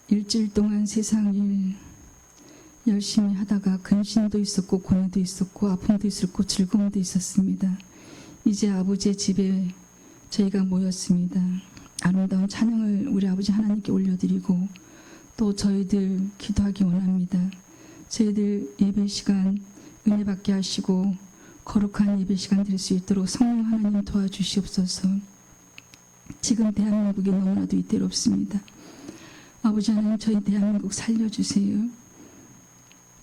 일주일 동안 세상 일 열심히 하다가 근심도 있었고 고뇌도 있었고 아픔도 있었고 즐거움도 있었습니다. 이제 아버지의 집에 저희가 모였습니다. 아름다운 찬양을 우리 아버지 하나님께 올려드리고 또 저희들 기도하기 원합니다. 저희들 예배 시간 은혜 받게 하시고 거룩한 예배 시간 될 수 있도록 성령 하나님 도와주시옵소서. 지금 대한민국이 너무나도 위태롭습니다. 아버지 하나님 저희 대한민국 살려주세요.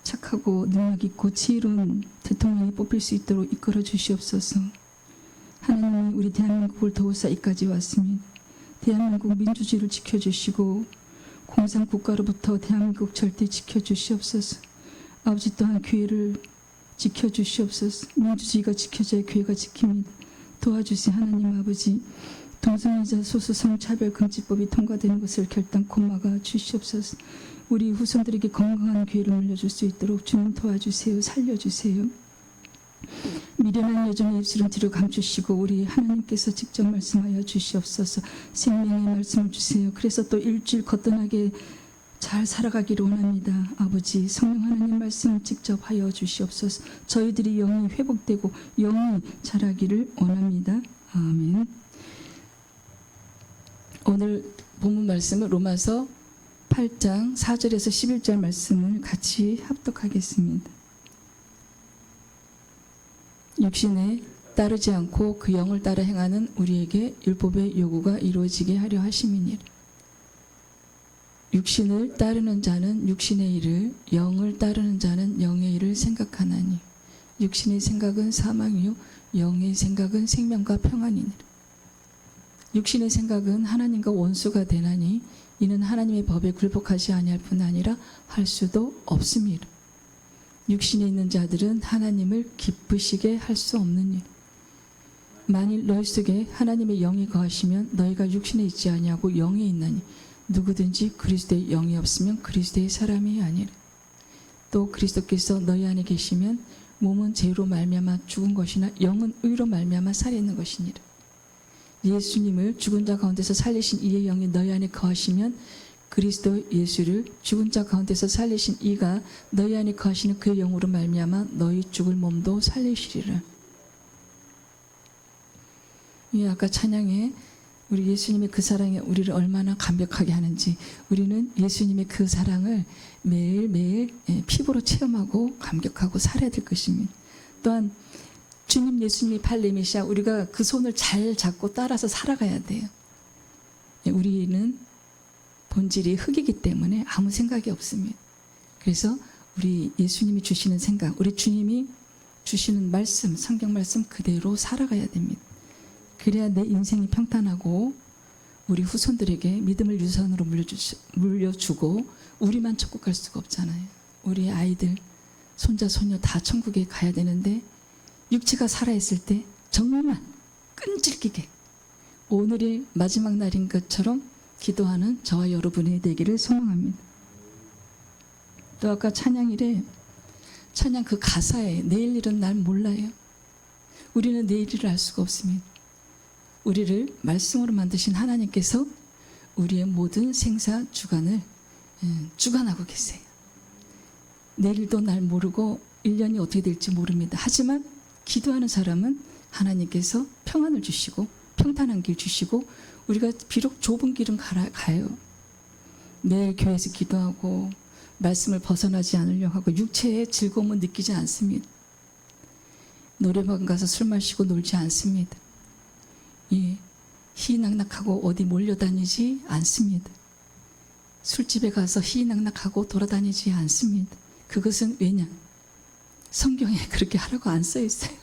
착하고 능력 있고 지혜로운 대통령이 뽑힐 수 있도록 이끌어 주시옵소서. 하나님이 우리 대한민국을 도우사 이까지 왔습니다. 대한민국 민주주의를 지켜주시고 공산국가로부터 대한민국 절대 지켜주시옵소서. 아버지 또한 교회를 지켜주시옵소서. 민주주의가 지켜져야 교회가 지킵니다. 도와주세요. 하나님 아버지, 동성애자 소수 성차별금지법이 통과되는 것을 결단코 막아 주시옵소서. 우리 후손들에게 건강한 교회를 물려줄 수 있도록 주님 도와주세요. 살려주세요. 미련한 여종의 입술은 뒤로 감추시고 우리 하나님께서 직접 말씀하여 주시옵소서. 생명의 말씀을 주세요. 그래서 또 일주일 거뜬하게 잘 살아가기를 원합니다. 아버지, 성령 하나님 말씀 직접 하여 주시옵소서. 저희들이 영이 회복되고 영이 자라기를 원합니다. 아멘. 오늘 본문 말씀은 로마서 8장 4절에서 11절 말씀을 같이 합독하겠습니다. 육신에 따르지 않고 그 영을 따라 행하는 우리에게 율법의 요구가 이루어지게 하려 하심이니라. 육신을 따르는 자는 육신의 일을, 영을 따르는 자는 영의 일을 생각하나니 육신의 생각은 사망이요 영의 생각은 생명과 평안이니라. 육신의 생각은 하나님과 원수가 되나니 이는 하나님의 법에 굴복하지 아니할 뿐 아니라 할 수도 없음이라. 육신에 있는 자들은 하나님을 기쁘시게 할 수 없는 일. 만일 너희 속에 하나님의 영이 거하시면 너희가 육신에 있지 아니하고 영에 있나니 누구든지 그리스도의 영이 없으면 그리스도의 사람이 아니라. 또 그리스도께서 너희 안에 계시면 몸은 죄로 말미암아 죽은 것이나 영은 의로 말미암아 살아있는 것이니라. 예수님을 죽은 자 가운데서 살리신 이의 영이 너희 안에 거하시면 그리스도 예수를 죽은 자 가운데서 살리신 이가 너희 안에 거하시는 그의 영으로 말미암아 너희 죽을 몸도 살리시리라. 이 아까 찬양에 우리 예수님의 그 사랑에 우리를 얼마나 감격하게 하는지, 우리는 예수님의 그 사랑을 매일매일 피부로 체험하고 감격하고 살아야 될 것입니다. 또한 주님 예수님이 팔 내미시아 우리가 그 손을 잘 잡고 따라서 살아가야 돼요. 우리는 본질이 흙이기 때문에 아무 생각이 없습니다. 그래서 우리 예수님이 주시는 생각, 우리 주님이 주시는 말씀, 성경 말씀 그대로 살아가야 됩니다. 그래야 내 인생이 평탄하고 우리 후손들에게 믿음을 유산으로 물려주고 우리만 천국 갈 수가 없잖아요. 우리 아이들, 손자, 손녀 다 천국에 가야 되는데 육체가 살아있을 때 정말 끈질기게 오늘이 마지막 날인 것처럼 기도하는 저와 여러분이 되기를 소망합니다. 또 아까 찬양일에 찬양 그 가사에 내일 일은 날 몰라요. 우리는 내일을 알 수가 없습니다. 우리를 말씀으로 만드신 하나님께서 우리의 모든 생사 주간을 주관하고 계세요. 내일도 날 모르고 1년이 어떻게 될지 모릅니다. 하지만 기도하는 사람은 하나님께서 평안을 주시고 평탄한 길 주시고 우리가 비록 좁은 길은 가요. 매일 교회에서 기도하고 말씀을 벗어나지 않으려고 하고 육체의 즐거움은 느끼지 않습니다. 노래방 가서 술 마시고 놀지 않습니다. 희희낙낙하고 어디 몰려다니지 않습니다. 술집에 가서 희희낙낙하고 돌아다니지 않습니다. 그것은 왜냐? 성경에 그렇게 하라고 안 써 있어요.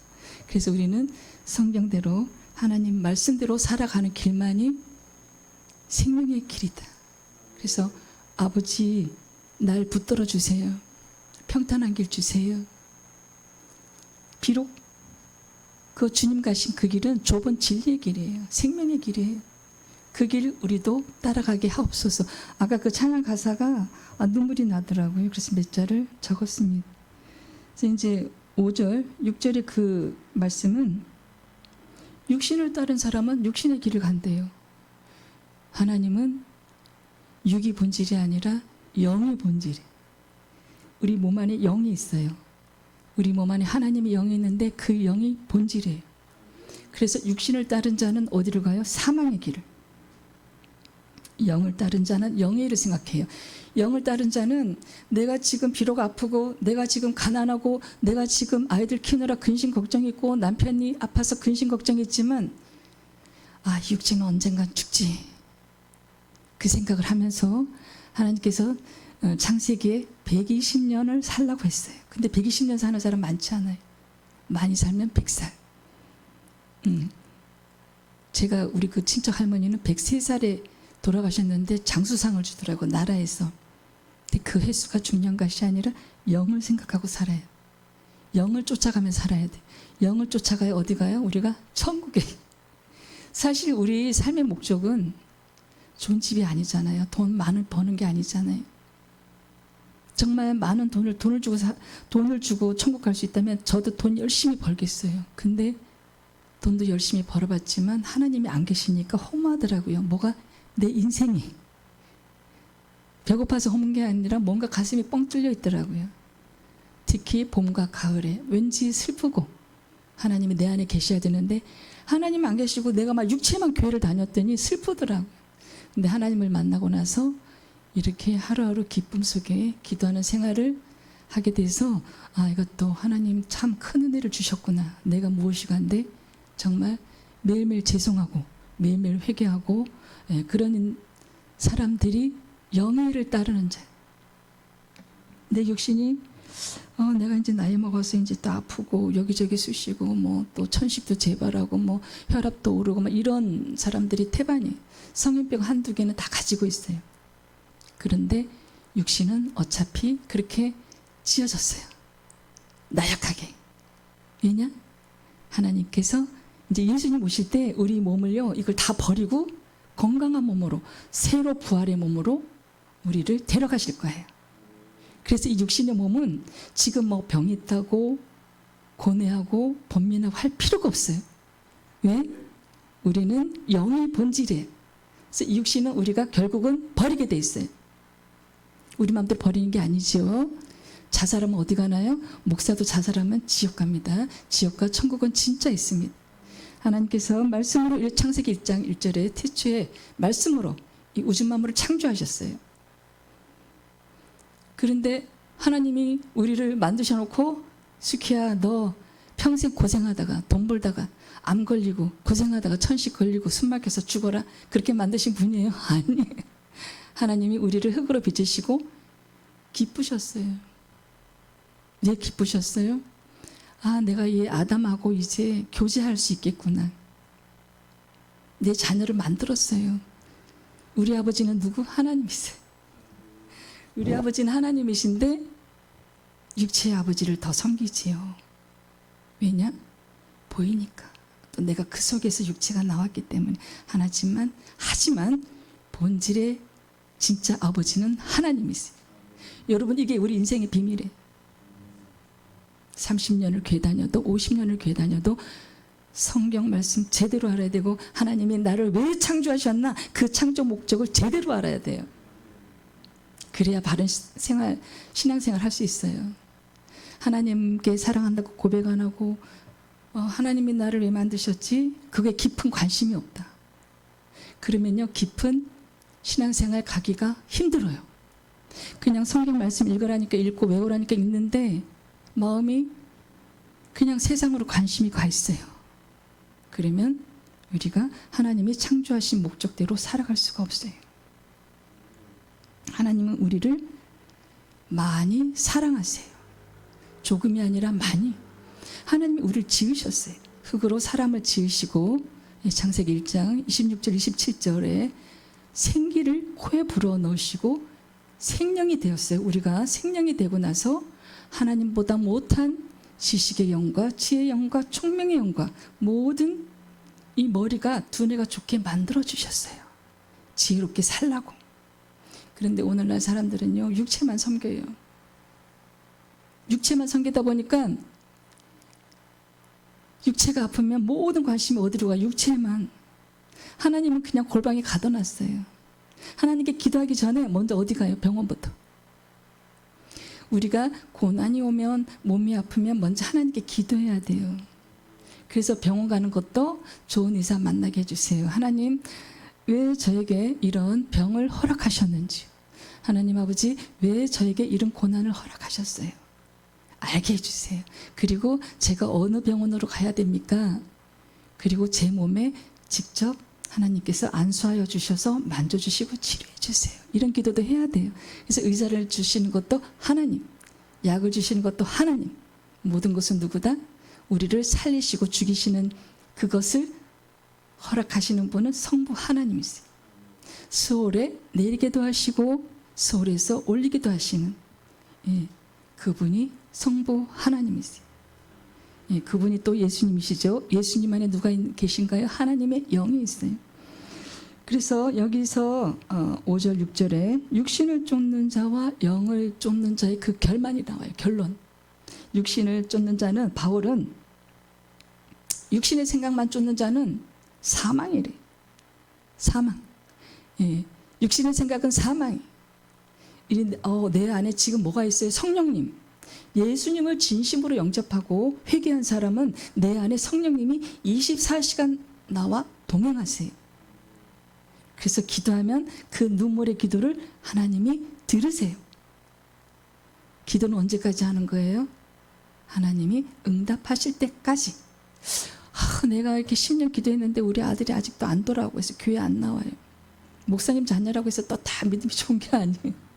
그래서 우리는 성경대로 하나님 말씀대로 살아가는 길만이 생명의 길이다. 그래서 아버지 날 붙들어 주세요. 평탄한 길 주세요. 비록 그 주님 가신 그 길은 좁은 진리의 길이에요. 생명의 길이에요. 그 길 우리도 따라가게 하옵소서. 아까 그 찬양 가사가 눈물이 나더라고요. 그래서 몇 절을 적었습니다. 그래서 이제 5절, 6절의 그 말씀은 육신을 따른 사람은 육신의 길을 간대요. 하나님은 육이 본질이 아니라 영이 본질이에요. 우리 몸 안에 영이 있어요. 우리 몸 안에 하나님의 영이 있는데 그 영이 본질이에요. 그래서 육신을 따른 자는 어디로 가요? 사망의 길을. 영을 따른 자는 영의 일을 생각해요. 영을 따른 자는 내가 지금 비록 아프고 내가 지금 가난하고 내가 지금 아이들 키우느라 근심 걱정이 있고 남편이 아파서 근심 걱정이 있지만 육체는 언젠간 죽지. 그 생각을 하면서 하나님께서 창세기에 120년을 살라고 했어요. 근데 120년 사는 사람 많지 않아요. 많이 살면 100살. 제가 우리 그 친척 할머니는 103살에 돌아가셨는데 장수상을 주더라고, 나라에서. 근데 그 횟수가 중요한 것이 아니라 영을 생각하고 살아요. 영을 쫓아가면 살아야 돼. 영을 쫓아가야 어디 가요? 우리가 천국에. 사실 우리 삶의 목적은 좋은 집이 아니잖아요. 돈 많이 버는 게 아니잖아요. 정말 많은 돈을 주고 천국 갈 수 있다면 저도 돈 열심히 벌겠어요. 근데 돈도 열심히 벌어봤지만 하나님이 안 계시니까 허무하더라고요. 뭐가 내 인생이 배고파서 허문 게 아니라 뭔가 가슴이 뻥 뚫려 있더라고요. 특히 봄과 가을에 왠지 슬프고 하나님이 내 안에 계셔야 되는데 하나님 안 계시고 내가 막 육체만 교회를 다녔더니 슬프더라고요. 근데 하나님을 만나고 나서 이렇게 하루하루 기쁨 속에 기도하는 생활을 하게 돼서 이것도 하나님 참 큰 은혜를 주셨구나. 내가 무엇이간데 정말 매일매일 죄송하고 매일매일 회개하고 그런 사람들이 영의 일을 따르는 자. 내 육신이 내가 이제 나이 먹어서 이제 또 아프고 여기저기 쑤시고 뭐 또 천식도 재발하고 뭐 혈압도 오르고 막 이런 사람들이 태반이 성인병 한두 개는 다 가지고 있어요. 그런데 육신은 어차피 그렇게 지어졌어요. 나약하게. 왜냐? 하나님께서 이제 예수님 오실 때 우리 몸을요, 이걸 다 버리고 건강한 몸으로, 새로 부활의 몸으로 우리를 데려가실 거예요. 그래서 이 육신의 몸은 지금 뭐 병이 있다고 고뇌하고 번민하고 할 필요가 없어요. 왜? 우리는 영의 본질이에요. 그래서 이 육신은 우리가 결국은 버리게 돼 있어요. 우리 마음대로 버리는 게 아니죠. 자살하면 어디 가나요? 목사도 자살하면 지옥 갑니다. 지옥과 천국은 진짜 있습니다. 하나님께서 말씀으로 창세기 1장 1절에 태초에 말씀으로 이 우주 만물을 창조하셨어요. 그런데 하나님이 우리를 만드셔놓고 수키야 너 평생 고생하다가 돈 벌다가 암 걸리고 고생하다가 천식 걸리고 숨 막혀서 죽어라 그렇게 만드신 분이에요? 아니, 하나님이 우리를 흙으로 빚으시고 기쁘셨어요. 왜 기쁘셨어요? 내가 이 아담하고 이제 교제할 수 있겠구나. 내 자녀를 만들었어요. 우리 아버지는 누구? 하나님이세요. 우리 아버지는 하나님이신데 육체의 아버지를 더 섬기지요. 왜냐? 보이니까. 또 내가 그 속에서 육체가 나왔기 때문에 하지만 본질의 진짜 아버지는 하나님이세요. 여러분, 이게 우리 인생의 비밀이에요. 30년을 교회 다녀도 50년을 교회 다녀도 성경 말씀 제대로 알아야 되고 하나님이 나를 왜 창조하셨나 그 창조 목적을 제대로 알아야 돼요. 그래야 바른 신앙생활 할 수 있어요. 하나님께 사랑한다고 고백 안 하고 하나님이 나를 왜 만드셨지? 그게 깊은 관심이 없다. 그러면요, 깊은 신앙생활 가기가 힘들어요. 그냥 성경 말씀 읽으라니까 읽고 외우라니까 읽는데 마음이 그냥 세상으로 관심이 가 있어요. 그러면 우리가 하나님이 창조하신 목적대로 살아갈 수가 없어요. 하나님은 우리를 많이 사랑하세요. 조금이 아니라 많이. 하나님이 우리를 지으셨어요. 흙으로 사람을 지으시고 창세기 1장 26절 27절에 생기를 코에 불어넣으시고 생명이 되었어요. 우리가 생명이 되고 나서 하나님보다 못한 지식의 영과 지혜의 영과 총명의 영과 모든 이 머리가 두뇌가 좋게 만들어 주셨어요. 지혜롭게 살라고. 그런데 오늘날 사람들은요, 육체만 섬겨요. 육체만 섬기다 보니까 육체가 아프면 모든 관심이 어디로 가? 육체만. 하나님은 그냥 골방에 가둬놨어요. 하나님께 기도하기 전에 먼저 어디 가요? 병원부터. 우리가 고난이 오면, 몸이 아프면 먼저 하나님께 기도해야 돼요. 그래서 병원 가는 것도 좋은 의사 만나게 해주세요. 하나님, 왜 저에게 이런 병을 허락하셨는지, 하나님 아버지, 왜 저에게 이런 고난을 허락하셨어요? 알게 해주세요. 그리고 제가 어느 병원으로 가야 됩니까? 그리고 제 몸에 직접 하나님께서 안수하여 주셔서 만져주시고 치료해 주세요. 이런 기도도 해야 돼요. 그래서 의사를 주시는 것도 하나님, 약을 주시는 것도 하나님. 모든 것은 누구다? 우리를 살리시고 죽이시는 그것을 허락하시는 분은 성부 하나님이세요. 수월에 내리게도 하시고 수월에서 올리기도 하시는 그분이 성부 하나님이세요. 그분이 또 예수님이시죠. 예수님 안에 누가 계신가요? 하나님의 영이 있어요. 그래서 여기서 5절 6절에 육신을 쫓는 자와 영을 쫓는 자의 그 결말이 나와요. 결론. 육신을 쫓는 자는, 바울은 육신의 생각만 쫓는 자는 사망이래. 사망. 육신의 생각은 사망이. 내 안에 지금 뭐가 있어요? 성령님. 예수님을 진심으로 영접하고 회개한 사람은 내 안에 성령님이 24시간 나와 동행하세요. 그래서 기도하면 그 눈물의 기도를 하나님이 들으세요. 기도는 언제까지 하는 거예요? 하나님이 응답하실 때까지. 내가 이렇게 10년 기도했는데 우리 아들이 아직도 안 돌아오고 해서 교회 안 나와요. 목사님 자녀라고 해서 또 다 믿음이 좋은 게 아니에요.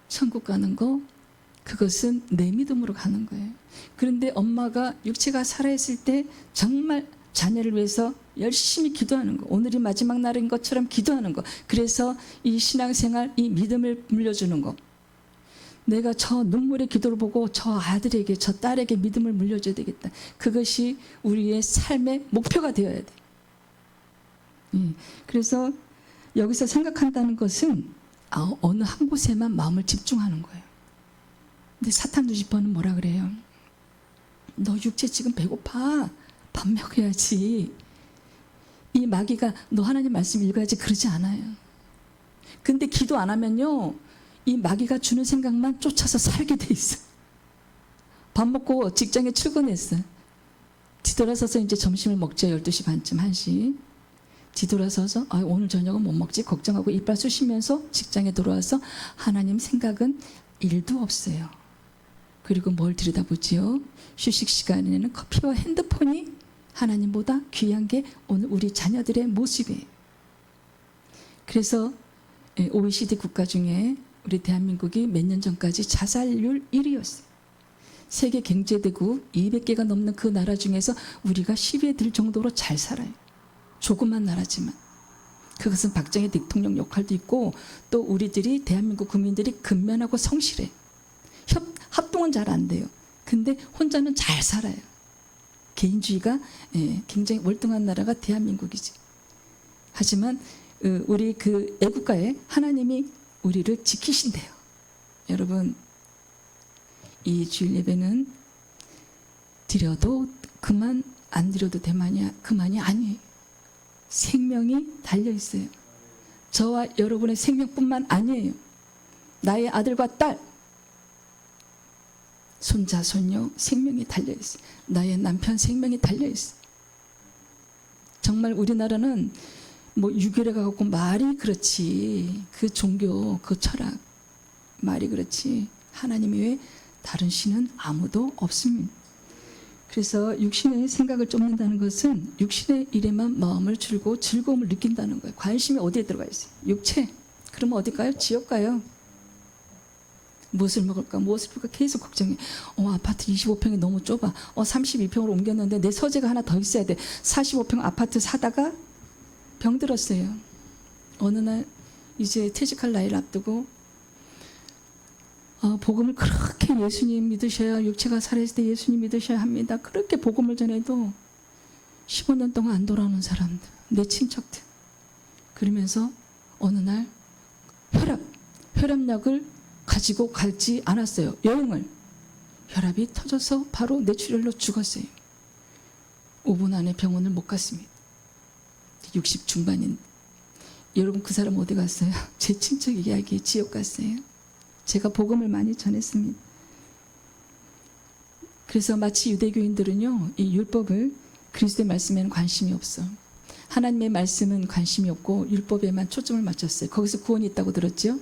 천국 가는 거, 그것은 내 믿음으로 가는 거예요. 그런데 엄마가 육체가 살아있을 때 정말 자녀를 위해서 열심히 기도하는 거, 오늘이 마지막 날인 것처럼 기도하는 거, 그래서 이 신앙생활, 이 믿음을 물려주는 거, 내가 저 눈물의 기도를 보고 저 아들에게, 저 딸에게 믿음을 물려줘야 되겠다. 그것이 우리의 삶의 목표가 되어야 돼. 그래서 여기서 생각한다는 것은 어느 한 곳에만 마음을 집중하는 거예요. 근데 사탄 루시퍼는 뭐라 그래요? 너 육체 지금 배고파. 밥 먹어야지. 이 마귀가 너 하나님 말씀 읽어야지 그러지 않아요. 근데 기도 안 하면요, 이 마귀가 주는 생각만 쫓아서 살게 돼 있어요. 밥 먹고 직장에 출근했어요. 뒤돌아서서 이제 점심을 먹죠. 12시 반쯤 1시. 뒤돌아서서 오늘 저녁은 못 먹지 걱정하고 이빨 쑤시면서 직장에 돌아와서 하나님 생각은 1도 없어요. 그리고 뭘 들여다보지요? 휴식 시간에는 커피와 핸드폰이 하나님보다 귀한 게 오늘 우리 자녀들의 모습이에요. 그래서 OECD 국가 중에 우리 대한민국이 몇 년 전까지 자살률 1위였어요. 세계 경제대국 200개가 넘는 그 나라 중에서 우리가 10위에 들 정도로 잘 살아요. 조그만 나라지만. 그것은 박정희 대통령 역할도 있고, 또 우리들이, 대한민국 국민들이 근면하고 성실해. 합동은 잘 안 돼요. 근데 혼자는 잘 살아요. 개인주의가 굉장히 월등한 나라가 대한민국이지. 하지만 우리 그 애국가에 하나님이 우리를 지키신대요. 여러분, 이 주일 예배는 드려도 그만, 안 드려도 그만이 아니에요. 생명이 달려있어요. 저와 여러분의 생명뿐만 아니에요. 나의 아들과 딸, 손자, 손녀 생명이 달려있어요. 나의 남편 생명이 달려있어요. 정말 우리나라는 뭐 유교를 갖고 말이 그렇지, 그 종교, 그 철학 말이 그렇지, 하나님 외에 다른 신은 아무도 없습니다. 그래서 육신의 생각을 쫓는다는 것은 육신의 일에만 마음을 줄고 즐거움을 느낀다는 거예요. 관심이 어디에 들어가 있어요? 육체. 그러면 어디 가요? 지옥 가요. 무엇을 먹을까? 무엇을 볼까? 계속 걱정해. 아파트 25평이 너무 좁아. 32평으로 옮겼는데 내 서재가 하나 더 있어야 돼. 45평 아파트 사다가 병들었어요. 어느 날 이제 퇴직할 나이를 앞두고 복음을 그렇게 예수님 믿으셔야, 육체가 살아있을 때 예수님 믿으셔야 합니다. 그렇게 복음을 전해도 15년 동안 안 돌아오는 사람들, 내 친척들. 그러면서 어느 날 혈압약을 가지고 가지 않았어요. 여행을. 혈압이 터져서 바로 뇌출혈로 죽었어요. 5분 안에 병원을 못 갔습니다. 60 중반인. 여러분 그 사람 어디 갔어요? 제 친척 이야기에 지옥 갔어요. 제가 복음을 많이 전했습니다. 그래서 마치 유대교인들은요, 이 율법을, 그리스도의 말씀에는 관심이 없어. 하나님의 말씀은 관심이 없고 율법에만 초점을 맞췄어요. 거기서 구원이 있다고 들었죠?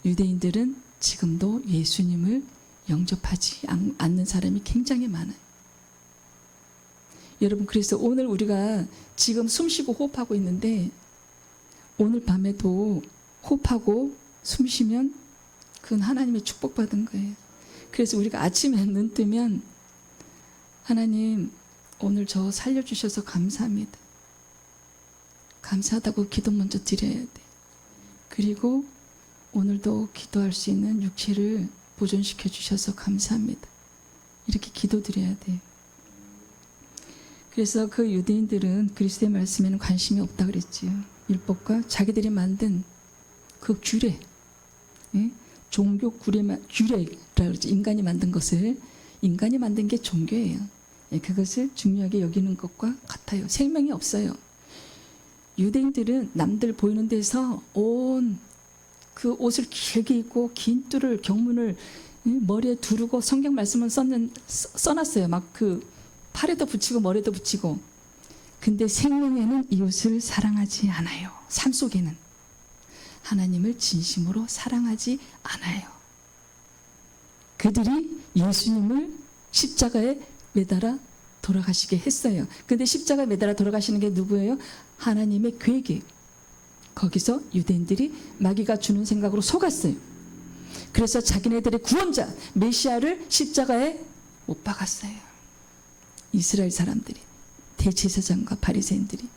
유대인들은 지금도 예수님을 영접하지 않는 사람이 굉장히 많아요. 여러분, 그래서 오늘 우리가 지금 숨쉬고 호흡하고 있는데 오늘 밤에도 호흡하고 숨쉬면 그건 하나님의 축복받은 거예요. 그래서 우리가 아침에 눈 뜨면 하나님 오늘 저 살려주셔서 감사합니다. 감사하다고 기도 먼저 드려야 돼. 그리고 오늘도 기도할 수 있는 육체를 보존시켜 주셔서 감사합니다. 이렇게 기도드려야 돼요. 그래서 그 유대인들은 그리스도의 말씀에는 관심이 없다 그랬지요. 율법과 자기들이 만든 그 규례, 종교 규례라고 그러지. 인간이 만든 것을, 인간이 만든 게 종교예요. 그것을 중요하게 여기는 것과 같아요. 생명이 없어요. 유대인들은 남들 보이는 데서 온 그 옷을 길게 입고 긴 뿔을, 경문을 머리에 두르고 성경 말씀을 써놨어요. 막 그 팔에도 붙이고 머리에도 붙이고. 근데 생명에는 이웃을 사랑하지 않아요. 삶 속에는 하나님을 진심으로 사랑하지 않아요. 그들이 예수님을 십자가에 매달아 돌아가시게 했어요. 근데 십자가에 매달아 돌아가시는 게 누구예요? 하나님의 계획. 거기서 유대인들이 마귀가 주는 생각으로 속았어요. 그래서 자기네들의 구원자 메시아를 십자가에 못 박았어요. 이스라엘 사람들이, 대제사장과 바리새인들이,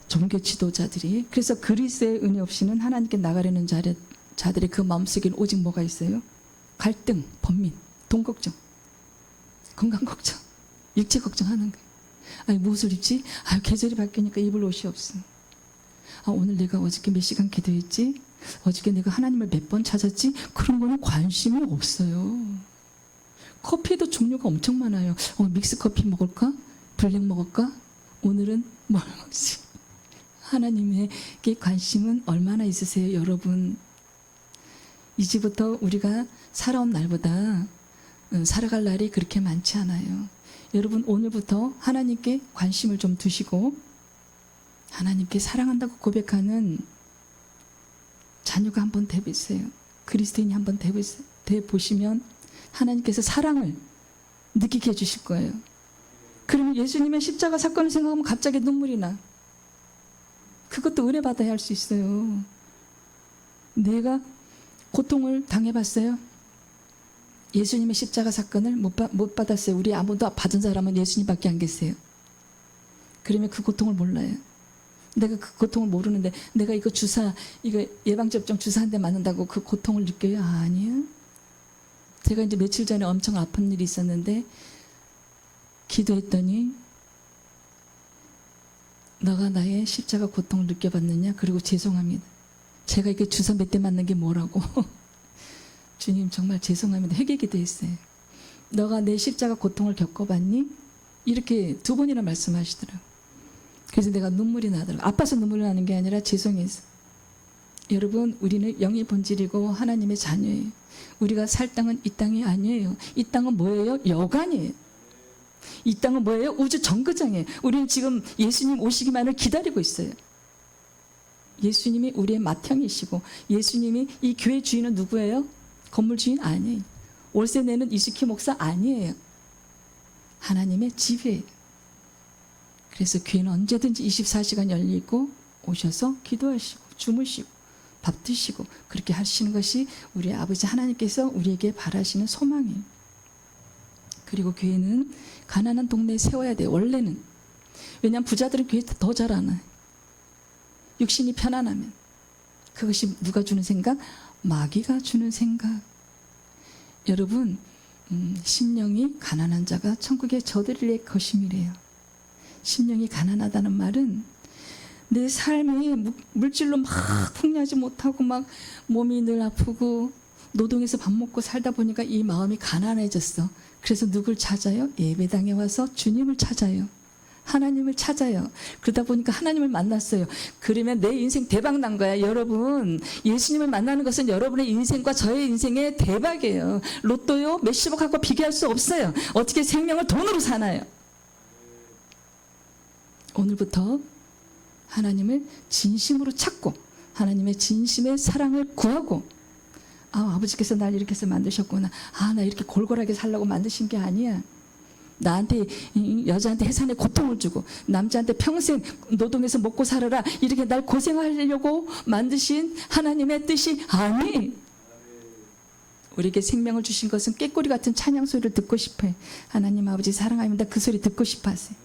종교 지도자들이. 그래서 그리스도의 은혜 없이는 하나님께 나가려는 자들의 그 마음속에는 오직 뭐가 있어요? 갈등, 번민, 돈 걱정, 건강 걱정, 육체 걱정하는 거예요. 아니 무엇을 입지? 계절이 바뀌니까 입을 옷이 없어. 오늘 내가 어저께 몇 시간 기도했지? 어저께 내가 하나님을 몇 번 찾았지? 그런 거는 관심이 없어요. 커피에도 종류가 엄청 많아요. 믹스 커피 먹을까? 블랙 먹을까? 오늘은 뭘 먹지? 하나님에게 관심은 얼마나 있으세요, 여러분? 이제부터 우리가 살아온 날보다 살아갈 날이 그렇게 많지 않아요. 여러분, 오늘부터 하나님께 관심을 좀 두시고 하나님께 사랑한다고 고백하는 자녀가 한번 되보세요. 그리스도인이 한번 되보시면 하나님께서 사랑을 느끼게 해주실 거예요. 그러면 예수님의 십자가 사건을 생각하면 갑자기 눈물이 나. 그것도 은혜 받아야 할 수 있어요. 내가 고통을 당해봤어요. 예수님의 십자가 사건을 못 받았어요. 우리 아무도 받은 사람은 예수님밖에 안 계세요. 그러면 그 고통을 몰라요. 내가 그 고통을 모르는데 내가 이거 예방접종 주사 한 대 맞는다고 그 고통을 느껴요? 아니요. 제가 이제 며칠 전에 엄청 아픈 일이 있었는데 기도했더니 너가 나의 십자가 고통을 느껴봤느냐? 그리고 죄송합니다. 제가 이게 주사 몇 대 맞는 게 뭐라고. 주님 정말 죄송합니다. 회개기도 했어요. 너가 내 십자가 고통을 겪어봤니? 이렇게 2번이나 말씀하시더라고요. 그래서 내가 눈물이 나더라고요. 아파서 눈물이 나는 게 아니라 죄송해서. 여러분, 우리는 영의 본질이고 하나님의 자녀예요. 우리가 살 땅은 이 땅이 아니에요. 이 땅은 뭐예요? 여관이에요. 이 땅은 뭐예요? 우주 정거장이에요. 우리는 지금 예수님 오시기만을 기다리고 있어요. 예수님이 우리의 맏형이시고 예수님이 이 교회 주인은 누구예요? 건물 주인 아니에요. 월세 내는 이스키 목사 아니에요. 하나님의 집이에요. 그래서 교회는 언제든지 24시간 열리고 오셔서 기도하시고 주무시고 밥 드시고 그렇게 하시는 것이 우리 아버지 하나님께서 우리에게 바라시는 소망이에요. 그리고 교회는 가난한 동네에 세워야 돼요. 원래는. 왜냐하면 부자들은 교회 더 잘하나요. 육신이 편안하면. 그것이 누가 주는 생각? 마귀가 주는 생각. 여러분, 심령이 가난한 자가 천국에 저들의 것임이래요. 심령이 가난하다는 말은 내 삶이 물질로 막 풍요하지 못하고 막 몸이 늘 아프고 노동해서 밥 먹고 살다 보니까 이 마음이 가난해졌어. 그래서 누굴 찾아요? 예배당에 와서 주님을 찾아요. 하나님을 찾아요. 그러다 보니까 하나님을 만났어요. 그러면 내 인생 대박 난 거야. 여러분, 예수님을 만나는 것은 여러분의 인생과 저의 인생의 대박이에요. 로또요 몇십억하고 비교할 수 없어요. 어떻게 생명을 돈으로 사나요? 오늘부터 하나님을 진심으로 찾고 하나님의 진심의 사랑을 구하고, 아버지께서 날 이렇게 해서 만드셨구나. 나 이렇게 골골하게 살라고 만드신 게 아니야. 나한테, 여자한테 해산의 고통을 주고 남자한테 평생 노동해서 먹고 살아라 이렇게 날 고생하려고 만드신 하나님의 뜻이 아니. 우리에게 생명을 주신 것은 꾀꼬리 같은 찬양 소리를 듣고 싶어요. 하나님 아버지 사랑합니다. 그 소리 듣고 싶어 하세요.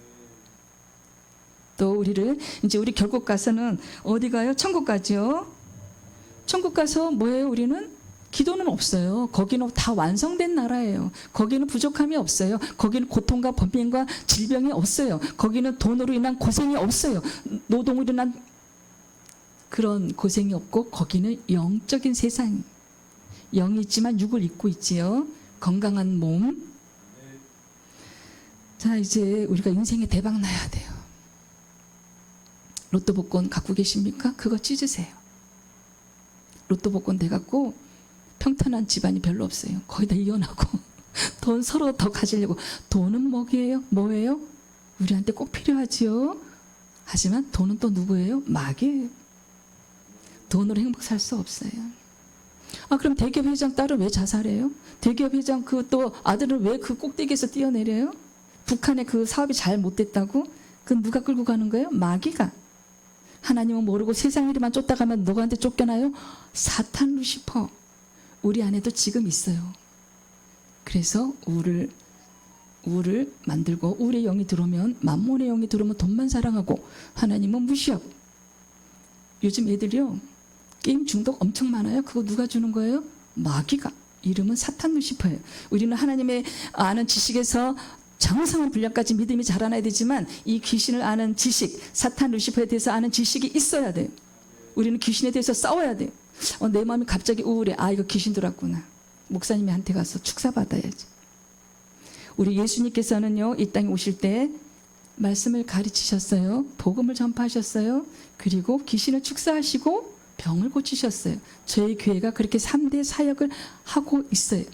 또 우리를 이제 우리 결국 가서는 어디 가요? 천국 가죠. 천국 가서 뭐예요? 우리는 기도는 없어요. 거기는 다 완성된 나라예요. 거기는 부족함이 없어요. 거기는 고통과 번민과 질병이 없어요. 거기는 돈으로 인한 고생이 없어요. 노동으로 인한 그런 고생이 없고, 거기는 영적인 세상. 영이 있지만 육을 입고 있지요. 건강한 몸. 자, 이제 우리가 인생에 대박 나야 돼요. 로또 복권 갖고 계십니까? 그거 찢으세요. 로또 복권 돼갖고 평탄한 집안이 별로 없어요. 거의 다 이혼하고 돈 서로 더 가지려고. 돈은 뭐예요? 우리한테 꼭 필요하지요. 하지만 돈은 또 누구예요? 마귀예요. 돈으로 행복 살 수 없어요. 그럼 대기업 회장 딸은 왜 자살해요? 대기업 회장 그 또 아들은 왜 그 꼭대기에서 뛰어내려요? 북한의 그 사업이 잘 못됐다고? 그건 누가 끌고 가는 거예요? 마귀가. 하나님은 모르고 세상 일에만 쫓다가면 누구한테 쫓겨나요? 사탄 루시퍼. 우리 안에도 지금 있어요. 그래서 우를 만들고, 우리의 영이 들어오면, 만몬의 영이 들어오면 돈만 사랑하고 하나님은 무시하고. 요즘 애들이요 게임 중독 엄청 많아요. 그거 누가 주는 거예요? 마귀가. 이름은 사탄 루시퍼예요. 우리는 하나님의 아는 지식에서 정성한 분량까지 믿음이 자라나야 되지만, 이 귀신을 아는 지식, 사탄 루시퍼에 대해서 아는 지식이 있어야 돼요. 우리는 귀신에 대해서 싸워야 돼요. 내 마음이 갑자기 우울해. 이거 귀신 들어왔구나. 목사님한테 가서 축사받아야지. 우리 예수님께서는요 이 땅에 오실 때 말씀을 가르치셨어요. 복음을 전파하셨어요. 그리고 귀신을 축사하시고 병을 고치셨어요. 저희 교회가 그렇게 3대 사역을 하고 있어요.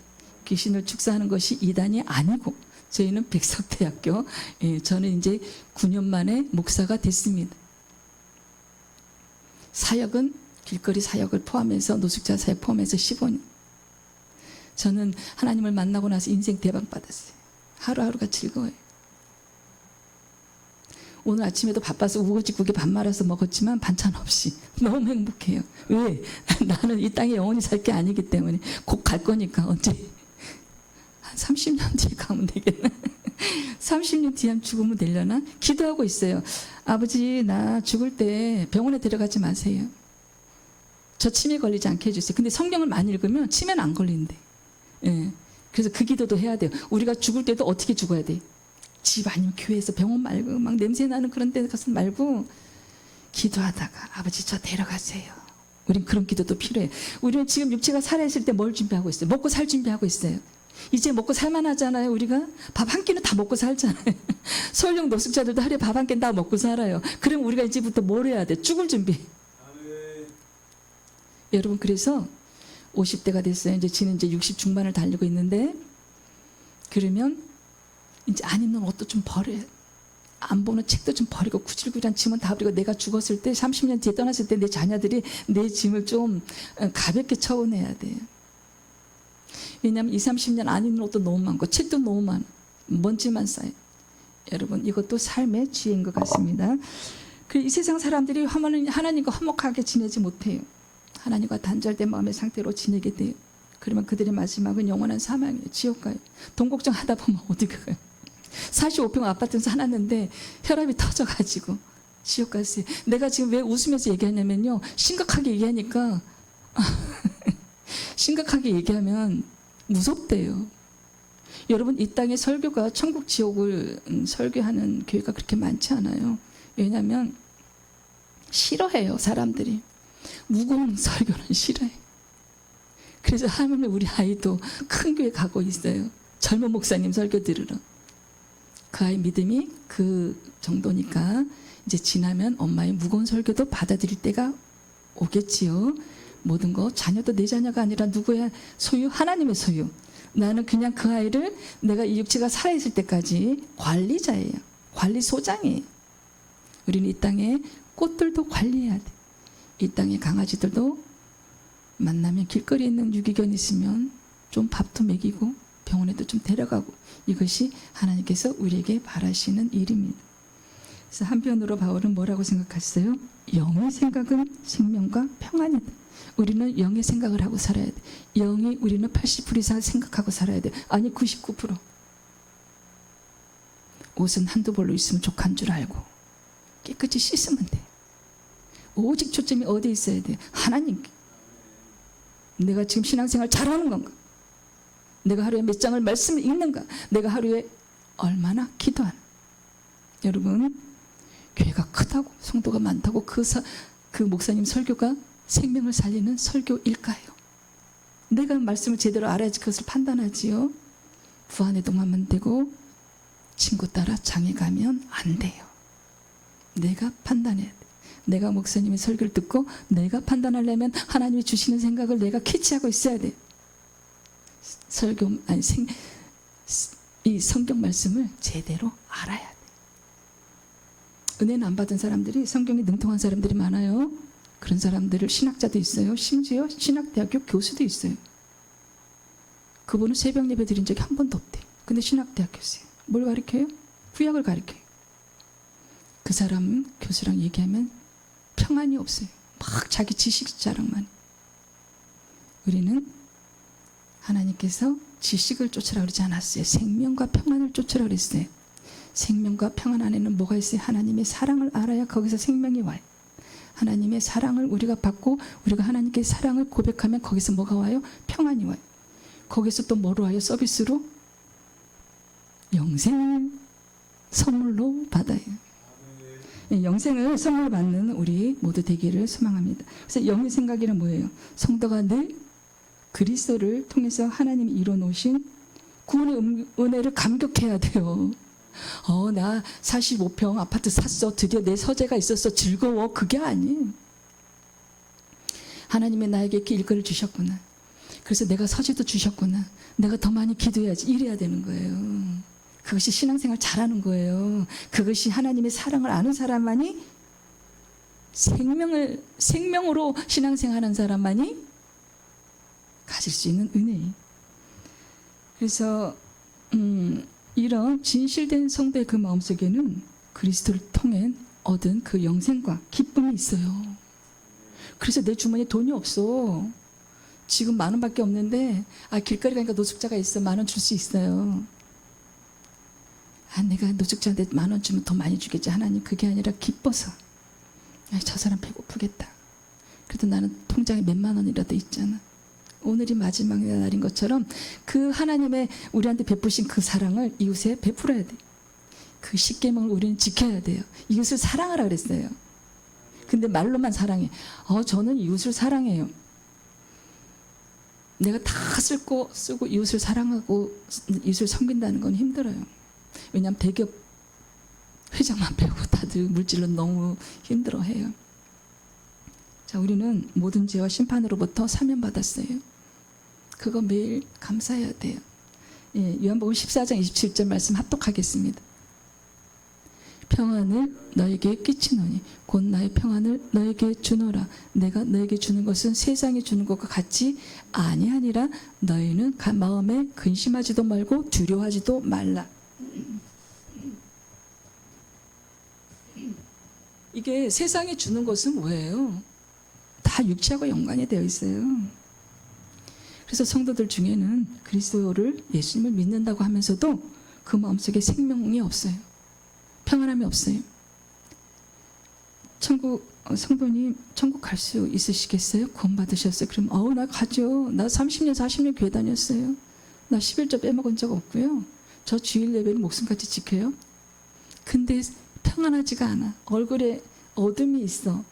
귀신을 축사하는 것이 이단이 아니고, 저희는 백석대학교, 저는 이제 9년 만에 목사가 됐습니다. 사역은 길거리 사역을 포함해서, 노숙자 사역 포함해서 15년. 저는 하나님을 만나고 나서 인생 대박 받았어요. 하루하루가 즐거워요. 오늘 아침에도 바빠서 우거지국에 밥 말아서 먹었지만 반찬 없이 너무 행복해요. 왜? 나는 이 땅에 영원히 살 게 아니기 때문에. 곧 갈 거니까. 언제? 한 30년 뒤에 가면 되겠나? 30년 뒤에 죽으면 되려나? 기도하고 있어요. 아버지, 나 죽을 때 병원에 데려가지 마세요. 저 치매 걸리지 않게 해주세요. 근데 성경을 많이 읽으면 치매는 안 걸린대. 그래서 그 기도도 해야 돼요. 우리가 죽을 때도 어떻게 죽어야 돼? 집 아니면 교회에서, 병원 말고 막 냄새 나는 그런 데 가서 말고, 기도하다가 아버지 저 데려가세요. 우린 그런 기도도 필요해요. 우리는 지금 육체가 살아있을 때 뭘 준비하고 있어요? 먹고 살 준비하고 있어요. 이제 먹고 살만하잖아요. 우리가 밥 한 끼는 다 먹고 살잖아요. 서울역 노숙자들도 하루에 밥 한 끼는 다 먹고 살아요. 그럼 우리가 이제부터 뭘 해야 돼? 죽을 준비. 여러분, 그래서 50대가 됐어요. 이제 지는 이제 60 중반을 달리고 있는데, 그러면 이제 안 입는 옷도 좀 버려요. 안 보는 책도 좀 버리고, 구질구질한 짐은 다 버리고, 내가 죽었을 때 30년 뒤에 떠났을 때 내 자녀들이 내 짐을 좀 가볍게 처분해야 돼요. 왜냐하면 20, 30년 안 입는 옷도 너무 많고 책도 너무 많아. 먼지만 쌓여. 여러분, 이것도 삶의 지혜인 것 같습니다. 이 세상 사람들이 하나님과 화목하게 지내지 못해요. 하나님과 단절된 마음의 상태로 지내게 돼요. 그러면 그들의 마지막은 영원한 사망이에요. 지옥 가요. 돈 걱정하다 보면 어디 가요? 45평 아파트에서 살았는데 혈압이 터져가지고 지옥 갔어요. 내가 지금 왜 웃으면서 얘기하냐면요, 심각하게 얘기하니까 심각하게 얘기하면 무섭대요. 여러분, 이 땅의 설교가 천국 지옥을 설교하는 교회가 그렇게 많지 않아요. 왜냐하면 싫어해요. 사람들이 무거운 설교는 싫어해. 그래서 하물며 우리 아이도 큰 교회 가고 있어요. 젊은 목사님 설교 들으러. 그 아이 믿음이 그 정도니까 이제 지나면 엄마의 무거운 설교도 받아들일 때가 오겠지요. 모든 거 자녀도 내 자녀가 아니라 누구의 소유? 하나님의 소유. 나는 그냥 그 아이를 내가 이 육체가 살아있을 때까지 관리자예요. 관리소장이에요. 우리는 이 땅에 꽃들도 관리해야 돼. 이 땅의 강아지들도 만나면 길거리에 있는 유기견 있으면 좀 밥도 먹이고 병원에도 좀 데려가고, 이것이 하나님께서 우리에게 바라시는 일입니다. 그래서 한편으로 바울은 뭐라고 생각했어요? 영의 생각은 생명과 평안이다. 우리는 영의 생각을 하고 살아야 돼. 영이 우리는 80% 이상 생각하고 살아야 돼. 아니 99%. 옷은 한두 벌로 있으면 족한 줄 알고 깨끗이 씻으면 돼. 오직 초점이 어디에 있어야 돼? 하나님께. 내가 지금 신앙생활 잘하는 건가? 내가 하루에 몇 장을 말씀을 읽는가? 내가 하루에 얼마나 기도하나? 여러분, 교회가 크다고 성도가 많다고 그 목사님 설교가 생명을 살리는 설교일까요? 내가 말씀을 제대로 알아야지 그것을 판단하지요. 부안해동하면 되고 친구 따라 장에 가면 안 돼요. 내가 판단해야 돼. 내가 목사님의 설교를 듣고 내가 판단하려면 하나님이 주시는 생각을 내가 캐치하고 있어야 돼. 이 성경 말씀을 제대로 알아야 돼. 은혜는 안 받은 사람들이, 성경에 능통한 사람들이 많아요. 그런 사람들을 신학자도 있어요. 심지어 신학대학교 교수도 있어요. 그분은 새벽 예배 드린 적이 한 번도 없대. 근데 신학대학 교수예요. 뭘 가르쳐요? 구약을 가르쳐요. 그 사람 교수랑 얘기하면 평안이 없어요. 막 자기 지식 자랑만. 우리는 하나님께서 지식을 쫓으라 그러지 않았어요. 생명과 평안을 쫓으라 그랬어요. 생명과 평안 안에는 뭐가 있어요? 하나님의 사랑을 알아야 거기서 생명이 와요. 하나님의 사랑을 우리가 받고 우리가 하나님께 사랑을 고백하면 거기서 뭐가 와요? 평안이 와요. 거기서 또 뭐로 와요? 서비스로? 영생을 선물로 받아요. 영생을 선물로 받는 우리 모두 되기를 소망합니다. 그래서 영의 생각이란 뭐예요? 성도가 늘 그리스도를 통해서 하나님이 이뤄놓으신 구원의 은혜를 감격해야 돼요. 나 45평 아파트 샀어. 드디어 내 서재가 있었어. 즐거워. 그게 아니에요. 하나님이 나에게 이렇게 일거리를 주셨구나. 그래서 내가 서재도 주셨구나. 내가 더 많이 기도해야지. 이래야 되는 거예요. 그것이 신앙생활 잘하는 거예요. 그것이 하나님의 사랑을 아는 사람만이, 생명으로 신앙생활하는 사람만이 가질 수 있는 은혜예요. 그래서 이런 진실된 성도의 그 마음속에는 그리스도를 통해 얻은 그 영생과 기쁨이 있어요. 그래서 내 주머니에 돈이 없어. 지금 10,000원밖에 없는데 길거리 가니까 노숙자가 있어. 10,000원 줄 수 있어요. 내가 노숙자한테 10,000원 주면 더 많이 주겠지. 하나님, 그게 아니라 기뻐서. 저 사람 배고프겠다. 그래도 나는 통장에 몇만 원이라도 있잖아. 오늘이 마지막 날인 것처럼 그 하나님의 우리한테 베푸신 그 사랑을 이웃에 베풀어야 돼. 그 십계명을 우리는 지켜야 돼요. 이웃을 사랑하라 그랬어요. 근데 말로만 사랑해. 저는 이웃을 사랑해요. 내가 다 쓰고 이웃을 사랑하고 이웃을 섬긴다는 건 힘들어요. 왜냐하면 대기업 회장만 빼고 다들 물질로 너무 힘들어해요. 자, 우리는 모든 죄와 심판으로부터 사면받았어요. 그거 매일 감사해야 돼요. 요한복음 14장 27절 말씀 합독하겠습니다. 평안을 너에게 끼치노니 곧 나의 평안을 너에게 주노라. 내가 너에게 주는 것은 세상이 주는 것과 같지 아니하니라. 너희는 마음에 근심하지도 말고 두려워하지도 말라. 이게 세상이 주는 것은 뭐예요? 다 육체하고 연관이 되어 있어요. 그래서 성도들 중에는 그리스도를, 예수님을 믿는다고 하면서도 그 마음속에 생명이 없어요. 평안함이 없어요. 성도님 천국 갈 수 있으시겠어요? 구원 받으셨어요? 그럼 나 가죠. 나 30년 40년 교회 다녔어요. 나 11조 빼먹은 적 없고요. 저 주일 예배는 목숨같이 지켜요. 근데 평안하지가 않아. 얼굴에 어둠이 있어.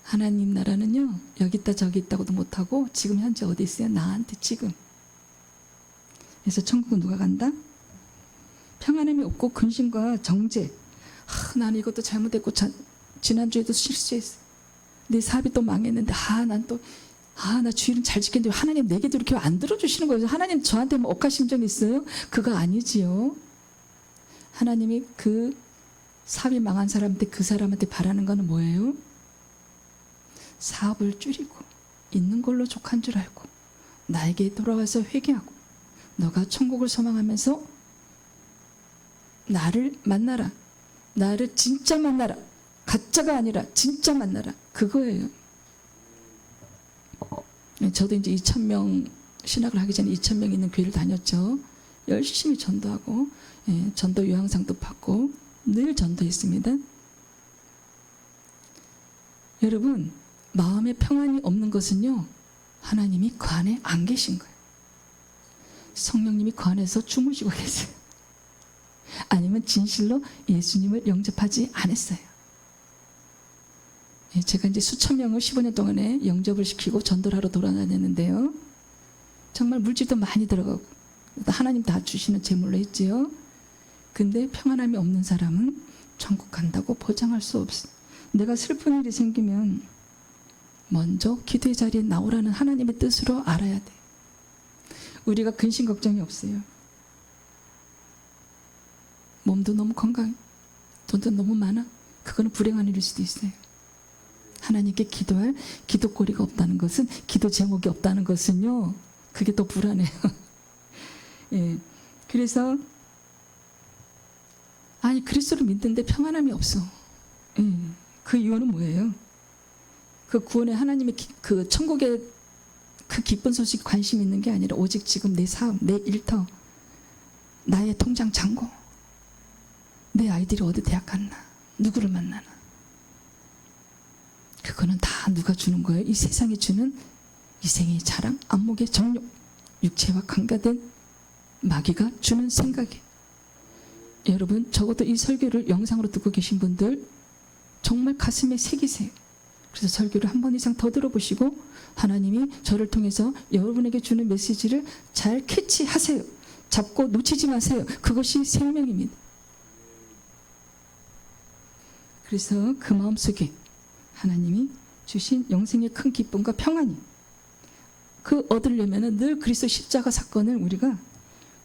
하나님 나라는요, 여기 있다 저기 있다고도 못하고 지금 현재 어디 있어요? 나한테 지금. 그래서 천국은 누가 간다? 평안함이 없고 근심과 정죄. 나는 이것도 잘못했고 지난주에도 실수했어. 내 사업이 또 망했는데 나 주일은 잘 지켰는데 하나님 내게도 이렇게 안 들어주시는 거예요. 하나님 저한테 뭐 억하심정 있어요? 그거 아니지요. 하나님이 그 사업이 망한 사람한테 그 사람한테 바라는 거는 뭐예요? 사업을 줄이고 있는 걸로 족한 줄 알고 나에게 돌아와서 회개하고 너가 천국을 소망하면서 나를 만나라. 나를 진짜 만나라. 가짜가 아니라 진짜 만나라. 그거예요. 저도 이제 2,000명 신학을 하기 전에 2,000명 있는 교회를 다녔죠. 열심히 전도하고 전도 요항상도 받고 늘 전도했습니다. 여러분, 마음에 평안이 없는 것은요, 하나님이 그 안에 안 계신 거예요. 성령님이 그 안에서 주무시고 계세요. 아니면 진실로 예수님을 영접하지 않았어요. 제가 이제 수천 명을 15년 동안에 영접을 시키고 전도를 하러 돌아다녔는데요. 정말 물질도 많이 들어가고 하나님 다 주시는 제물로 했지요. 근데 평안함이 없는 사람은 천국 간다고 보장할 수 없어요. 내가 슬픈 일이 생기면 먼저 기도의 자리에 나오라는 하나님의 뜻으로 알아야 돼. 우리가 근심 걱정이 없어요. 몸도 너무 건강해. 돈도 너무 많아. 그거는 불행한 일일 수도 있어요. 하나님께 기도할 기도거리가 없다는 것은, 기도 제목이 없다는 것은요, 그게 더 불안해요. 그래서 그리스도를 믿는데 평안함이 없어. 그 이유는 뭐예요? 그 구원의 하나님의 그 천국의 그 기쁜 소식 관심 있는 게 아니라 오직 지금 내 사업, 내 일터, 나의 통장 잔고, 내 아이들이 어디 대학 갔나, 누구를 만나나. 그거는 다 누가 주는 거예요? 이 세상이 주는 이생의 자랑, 안목의 정욕, 육체와 강가된 마귀가 주는 생각이. 여러분, 적어도 이 설교를 영상으로 듣고 계신 분들 정말 가슴에 새기세요. 그래서 설교를 한 번 이상 더 들어보시고 하나님이 저를 통해서 여러분에게 주는 메시지를 잘 캐치하세요. 잡고 놓치지 마세요. 그것이 생명입니다. 그래서 그 마음속에 하나님이 주신 영생의 큰 기쁨과 평안이, 그 얻으려면 늘 그리스도 십자가 사건을 우리가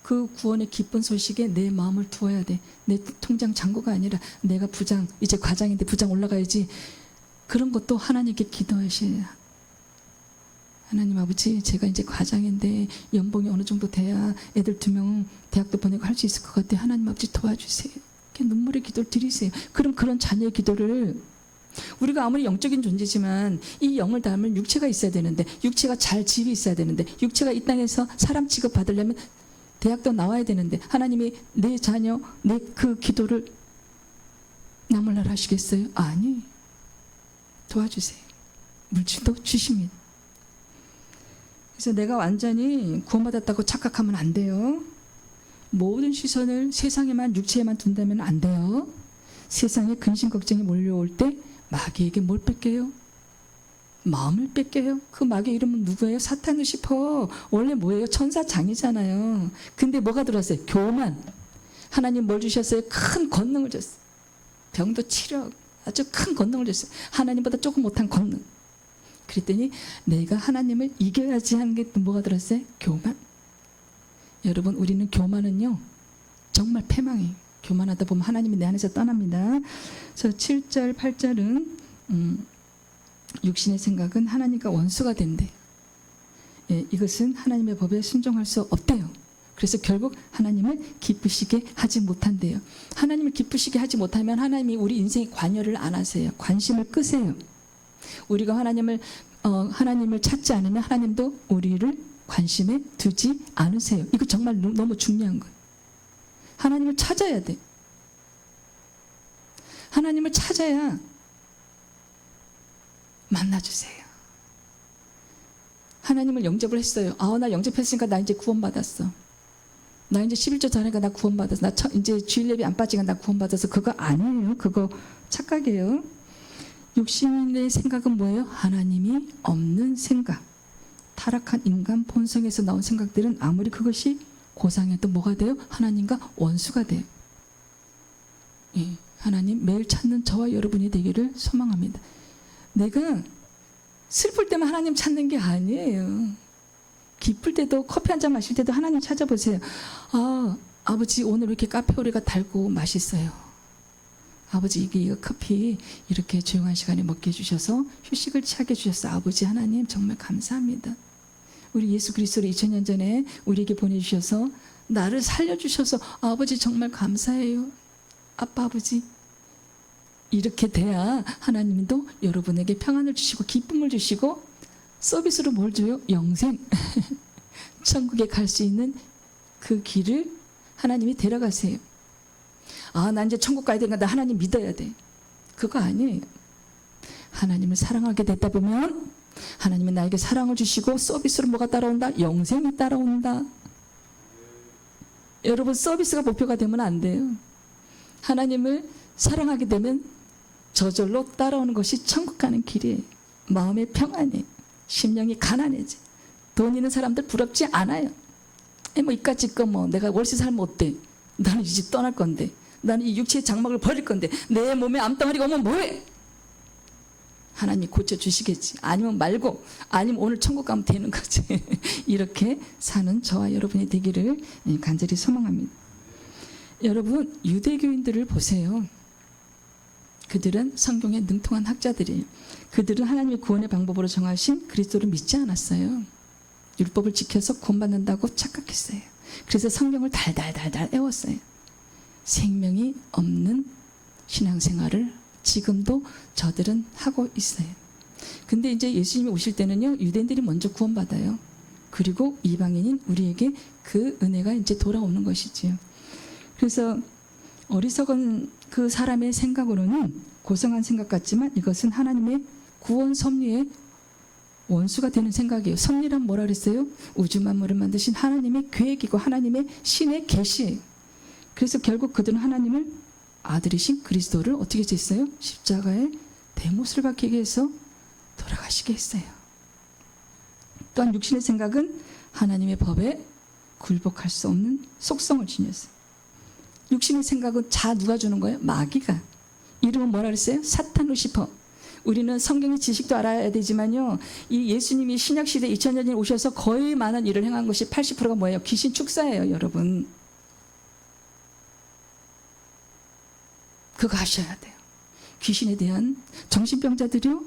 그 구원의 기쁜 소식에 내 마음을 두어야 돼. 내 통장 잔고가 아니라 내가 부장, 이제 과장인데 부장 올라가야지. 그런 것도 하나님께 기도하셔야. 하나님 아버지, 제가 이제 과장인데 연봉이 어느 정도 돼야 애들 2명 대학도 보내고 할 수 있을 것 같아요. 하나님 아버지 도와주세요. 이렇게 눈물의 기도를 드리세요. 그럼 그런 자녀의 기도를, 우리가 아무리 영적인 존재지만 이 영을 담을 육체가 있어야 되는데, 육체가 잘 집이 있어야 되는데, 육체가 이 땅에서 사람 취급 받으려면 대학도 나와야 되는데, 하나님이 내 자녀, 내 그 기도를 나몰라라 하시겠어요? 아니, 도와주세요. 물질도 주십니다. 그래서 내가 완전히 구원받았다고 착각하면 안 돼요. 모든 시선을 세상에만, 육체에만 둔다면 안 돼요. 세상에 근심 걱정이 몰려올 때 마귀에게 뭘 뺏겨요? 마음을 뺏겨요. 그 마귀 이름은 누구예요? 사탄 루시퍼. 원래 뭐예요? 천사장이잖아요. 근데 뭐가 들어왔어요? 교만. 하나님 뭘 주셨어요? 큰 권능을 줬어요. 병도 치료, 아주 큰 권능을 줬어요. 하나님보다 조금 못한 권능. 그랬더니 내가 하나님을 이겨야지 하는 게 뭐가 들었어요? 교만. 여러분, 우리는 교만은요 정말 패망이에요. 교만하다 보면 하나님이 내 안에서 떠납니다. 그래서 7절 8절은 육신의 생각은 하나님과 원수가 된대. 이것은 하나님의 법에 순종할 수 없대요. 그래서 결국 하나님을 기쁘시게 하지 못한대요. 하나님을 기쁘시게 하지 못하면 하나님이 우리 인생에 관여를 안 하세요. 관심을 끄세요. 우리가 하나님을 찾지 않으면 하나님도 우리를 관심에 두지 않으세요. 이거 정말 너무 중요한 거예요. 하나님을 찾아야 돼. 하나님을 찾아야 만나주세요. 하나님을 영접을 했어요. 나 영접했으니까 나 이제 구원받았어. 나 이제 11조 전에가 나 구원받았어. 나 이제 주일 예배 안 빠지니까 나 구원받았어. 그거 아니에요. 그거 착각이에요. 육신의 생각은 뭐예요? 하나님이 없는 생각. 타락한 인간 본성에서 나온 생각들은 아무리 그것이 고상해도 뭐가 돼요? 하나님과 원수가 돼요. 예, 하나님 매일 찾는 저와 여러분이 되기를 소망합니다. 내가 슬플 때만 하나님 찾는 게 아니에요. 기쁠 때도, 커피 한 잔 마실 때도 하나님 찾아보세요. 아, 아버지 오늘 왜 이렇게 카페오레가 달고 맛있어요. 아버지 이거 커피 이렇게 조용한 시간에 먹게 해주셔서 휴식을 취하게 해주셔서 아버지 하나님 정말 감사합니다. 우리 예수 그리스도를 2000년 전에 우리에게 보내주셔서 나를 살려주셔서 아버지 정말 감사해요. 아빠 아버지 이렇게 돼야 하나님도 여러분에게 평안을 주시고 기쁨을 주시고 서비스로 뭘 줘요? 영생 천국에 갈 수 있는 그 길을 하나님이 데려가세요. 아, 나 이제 천국 가야 되니까 나 하나님 믿어야 돼. 그거 아니에요. 하나님을 사랑하게 됐다 보면 하나님은 나에게 사랑을 주시고 서비스로 뭐가 따라온다? 영생이 따라온다. 여러분 서비스가 목표가 되면 안 돼요. 하나님을 사랑하게 되면 저절로 따라오는 것이 천국 가는 길이에요. 마음의 평안이에요. 심령이 가난해져. 돈 있는 사람들 부럽지 않아요. 뭐 이까짓 거 뭐 내가 월세 살면 어때? 나는 이 집 떠날 건데, 나는 이 육체의 장막을 버릴 건데 내 몸에 암덩어리가 오면 뭐해? 하나님 고쳐주시겠지. 아니면 말고, 아니면 오늘 천국 가면 되는 거지. 이렇게 사는 저와 여러분이 되기를 간절히 소망합니다. 여러분 유대교인들을 보세요. 그들은 성경에 능통한 학자들이에요. 그들은 하나님의 구원의 방법으로 정하신 그리스도를 믿지 않았어요. 율법을 지켜서 구원받는다고 착각했어요. 그래서 성경을 달달달달 애웠어요. 생명이 없는 신앙생활을 지금도 저들은 하고 있어요. 근데 이제 예수님이 오실 때는요, 유대인들이 먼저 구원받아요. 그리고 이방인인 우리에게 그 은혜가 이제 돌아오는 것이지요. 그래서 어리석은 그 사람의 생각으로는 고상한 생각 같지만 이것은 하나님의 구원 섭리의 원수가 되는 생각이에요. 섭리란 뭐라 그랬어요? 우주 만물을 만드신 하나님의 계획이고 하나님의 신의 계시예요. 그래서 결국 그들은 하나님을 아들이신 그리스도를 어떻게 했어요? 십자가에 대못을 박히게 해서 돌아가시게 했어요. 또한 육신의 생각은 하나님의 법에 굴복할 수 없는 속성을 지녔어요. 육신의 생각은 누가 주는 거예요? 마귀가. 이름은 뭐라 그랬어요? 사탄 루시퍼. 우리는 성경의 지식도 알아야 되지만요, 이 예수님이 신약시대 2000년 전에 오셔서 거의 많은 일을 행한 것이 80%가 뭐예요? 귀신 축사예요, 여러분. 그거 아셔야 돼요. 귀신에 대한 정신병자들이요?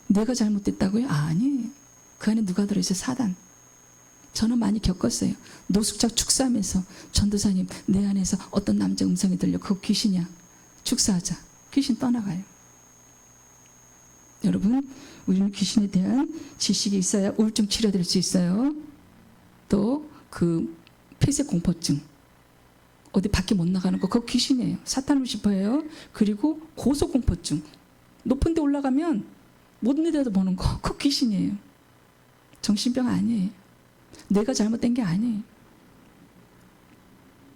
내가 잘못됐다고요? 아니에요. 그 안에 누가 들어있어요? 사단. 저는 많이 겪었어요. 노숙자 축사하면서 전도사님 내 안에서 어떤 남자 음성이 들려. 그거 귀신이야. 축사하자. 귀신 떠나가요. 여러분 우리는 귀신에 대한 지식이 있어야 우울증 치료될 수 있어요. 또 그 폐쇄 공포증 어디 밖에 못 나가는 거 그거 귀신이에요. 사탄 루시퍼예요. 그리고 고소공포증 높은 데 올라가면 못 내려다보는 거 그거 귀신이에요. 정신병 아니에요. 내가 잘못된 게 아니에요.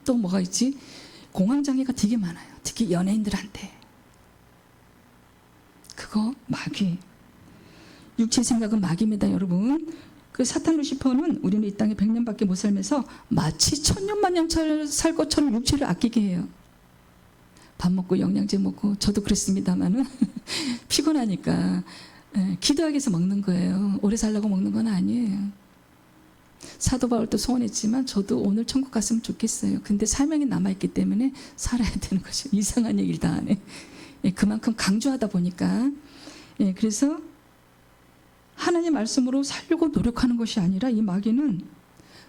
또 뭐가 있지? 공황장애가 되게 많아요. 특히 연예인들한테. 그거 마귀. 육체 생각은 마귀입니다, 여러분. 그 사탄 루시퍼는 우리는 이 땅에 100년밖에 못 살면서 마치 1000년 살 것처럼 육체를 아끼게 해요. 밥 먹고 영양제 먹고 저도 그랬습니다만은 피곤하니까 기도하기 위해서 먹는 거예요. 오래 살려고 먹는 건 아니에요. 사도 바울도 소원했지만 저도 오늘 천국 갔으면 좋겠어요. 근데 사명이 남아있기 때문에 살아야 되는 거죠. 이상한 얘기를 다 하네. 그만큼 강조하다 보니까 그래서 하나님 말씀으로 살려고 노력하는 것이 아니라 이 마귀는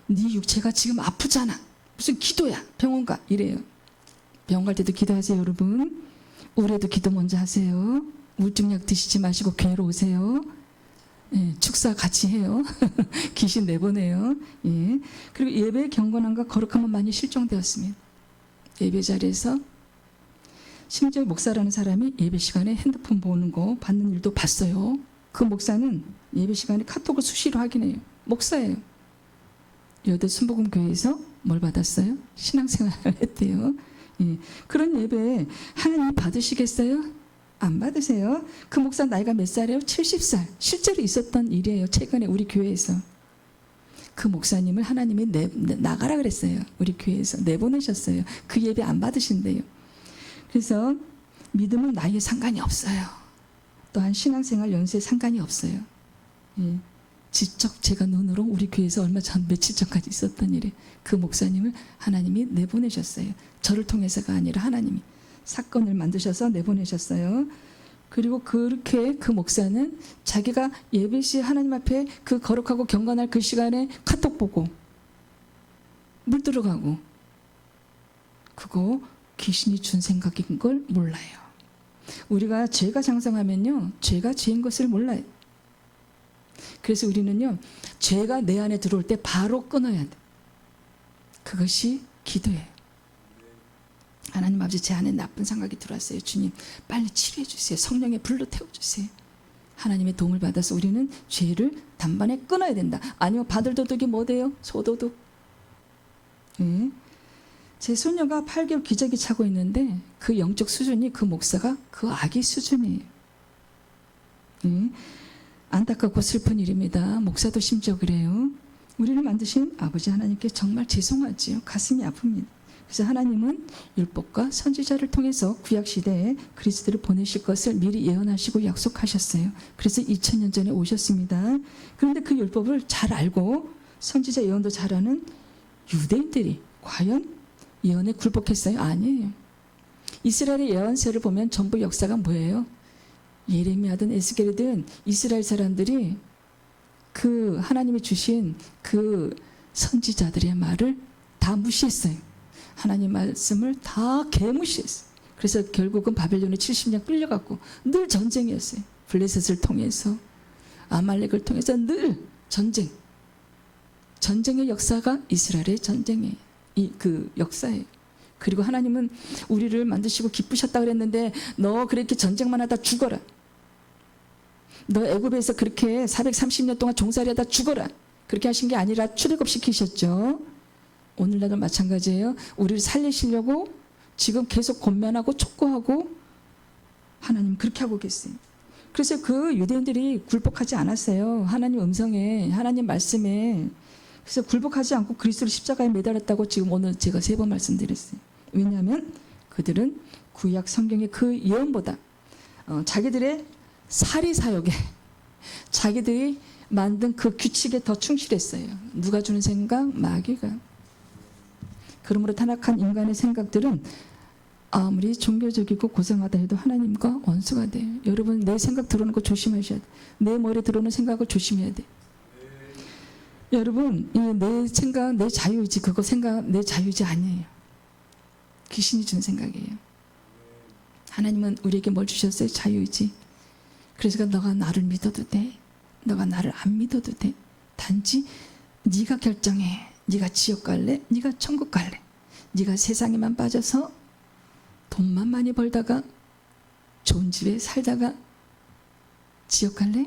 네 육체가 지금 아프잖아. 무슨 기도야. 병원 가. 이래요. 병원 갈 때도 기도하세요, 여러분. 우울해도 기도 먼저 하세요. 우울증약 드시지 마시고 교회로 오세요. 축사 같이 해요. 귀신 내보내요. 그리고 예배 경건함과 거룩함은 많이 실종되었습니다. 예배 자리에서 심지어 목사라는 사람이 예배 시간에 핸드폰 보는 거 받는 일도 봤어요. 그 목사는 예배 시간에 카톡을 수시로 확인해요. 목사예요. 여대 순복음교회에서 뭘 받았어요? 신앙생활을 했대요. 그런 예배 하나님 받으시겠어요? 안 받으세요. 그 목사 나이가 몇 살이에요? 70살. 실제로 있었던 일이에요. 최근에 우리 교회에서. 그 목사님을 하나님이 나가라 그랬어요. 우리 교회에서 내보내셨어요. 그 예배 안 받으신대요. 그래서 믿음은 나이에 상관이 없어요. 또한 신앙생활 연세에 상관이 없어요. 예. 직접 제가 눈으로 우리 교회에서 얼마 전 며칠 전까지 있었던 일에 그 목사님을 하나님이 내보내셨어요. 저를 통해서가 아니라 하나님이 사건을 만드셔서 내보내셨어요. 그리고 그렇게 그 목사는 자기가 예배 시 하나님 앞에 그 거룩하고 경건할 그 시간에 카톡 보고 물 들어가고 그거 귀신이 준 생각인 걸 몰라요. 우리가 죄가 장성하면요, 죄가 죄인 것을 몰라요. 그래서 우리는요, 죄가 내 안에 들어올 때 바로 끊어야 돼. 그것이 기도예요. 하나님 아버지, 제 안에 나쁜 생각이 들어왔어요. 주님, 빨리 치료해 주세요. 성령의 불로 태워주세요. 하나님의 도움을 받아서 우리는 죄를 단번에 끊어야 된다. 아니면 받을 도둑이 뭐 돼요? 소도둑. 네. 제 소녀가 8개월 기저귀 차고 있는데 그 영적 수준이 그 목사가 그 아기 수준이에요. 네. 안타깝고 슬픈 일입니다. 목사도 심지어 그래요. 우리를 만드신 아버지 하나님께 정말 죄송하지요. 가슴이 아픕니다. 그래서 하나님은 율법과 선지자를 통해서 구약시대에 그리스도를 보내실 것을 미리 예언하시고 약속하셨어요. 그래서 2000년 전에 오셨습니다. 그런데 그 율법을 잘 알고 선지자 예언도 잘하는 유대인들이 과연 예언에 굴복했어요? 아니에요. 이스라엘의 예언서를 보면 전부 역사가 뭐예요? 예레미야든 에스겔이든 이스라엘 사람들이 그 하나님이 주신 그 선지자들의 말을 다 무시했어요. 하나님 말씀을 다 개무시했어요. 그래서 결국은 바벨론에 70년 끌려갔고 늘 전쟁이었어요. 블레셋을 통해서 아말렉을 통해서 늘 전쟁. 전쟁의 역사가 이스라엘의 전쟁이에요. 그 역사예요. 그리고 하나님은 우리를 만드시고 기쁘셨다 그랬는데 너 그렇게 전쟁만 하다 죽어라. 너 애굽에서 그렇게 430년 동안 종살이하다 죽어라. 그렇게 하신 게 아니라 출애굽시키셨죠. 오늘날도 마찬가지예요. 우리를 살리시려고 지금 계속 권면하고 촉구하고 하나님 그렇게 하고 계세요. 그래서 그 유대인들이 굴복하지 않았어요. 하나님 음성에, 하나님 말씀에. 그래서 굴복하지 않고 그리스도를 십자가에 매달았다고 지금 오늘 제가 3번 말씀드렸어요. 왜냐하면 그들은 구약 성경의 그 예언보다 자기들의 사리사욕에 자기들이 만든 그 규칙에 더 충실했어요. 누가 주는 생각? 마귀가. 그러므로 타락한 인간의 생각들은 아무리 종교적이고 고상하다 해도 하나님과 원수가 돼요. 여러분, 내 생각 들어오는 거 조심하셔야 돼요. 내 머리에 들어오는 생각을 조심해야 돼요. 여러분, 내 생각, 내 자유의지, 그거 생각, 내 자유의지 아니에요. 귀신이 준 생각이에요. 하나님은 우리에게 뭘 주셨어요? 자유의지. 그래서 너가 나를 믿어도 돼. 너가 나를 안 믿어도 돼. 단지 네가 결정해. 네가 지옥 갈래? 네가 천국 갈래? 네가 세상에만 빠져서 돈만 많이 벌다가 좋은 집에 살다가 지옥 갈래?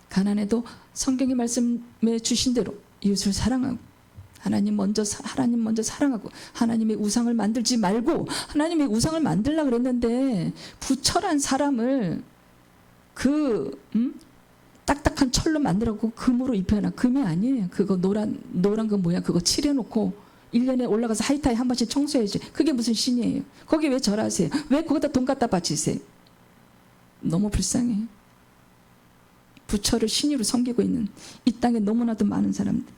가난해도 성경의 말씀에 주신 대로 이웃을 사랑하고 하나님 먼저 사랑하고 하나님의 우상을 만들지 말고 하나님의 우상을 만들려고 그랬는데 부철한 사람을 딱딱한 철로 만들라고 금으로 입혀놔. 금이 아니에요. 그거 노란 거 뭐야? 그거 칠해놓고 1년에 올라가서 하이타이 한 번씩 청소해야지. 그게 무슨 신이에요? 거기 왜 절하세요? 왜 거기다 돈 갖다 바치세요? 너무 불쌍해요. 부처를 신으로 섬기고 있는 이 땅에 너무나도 많은 사람들.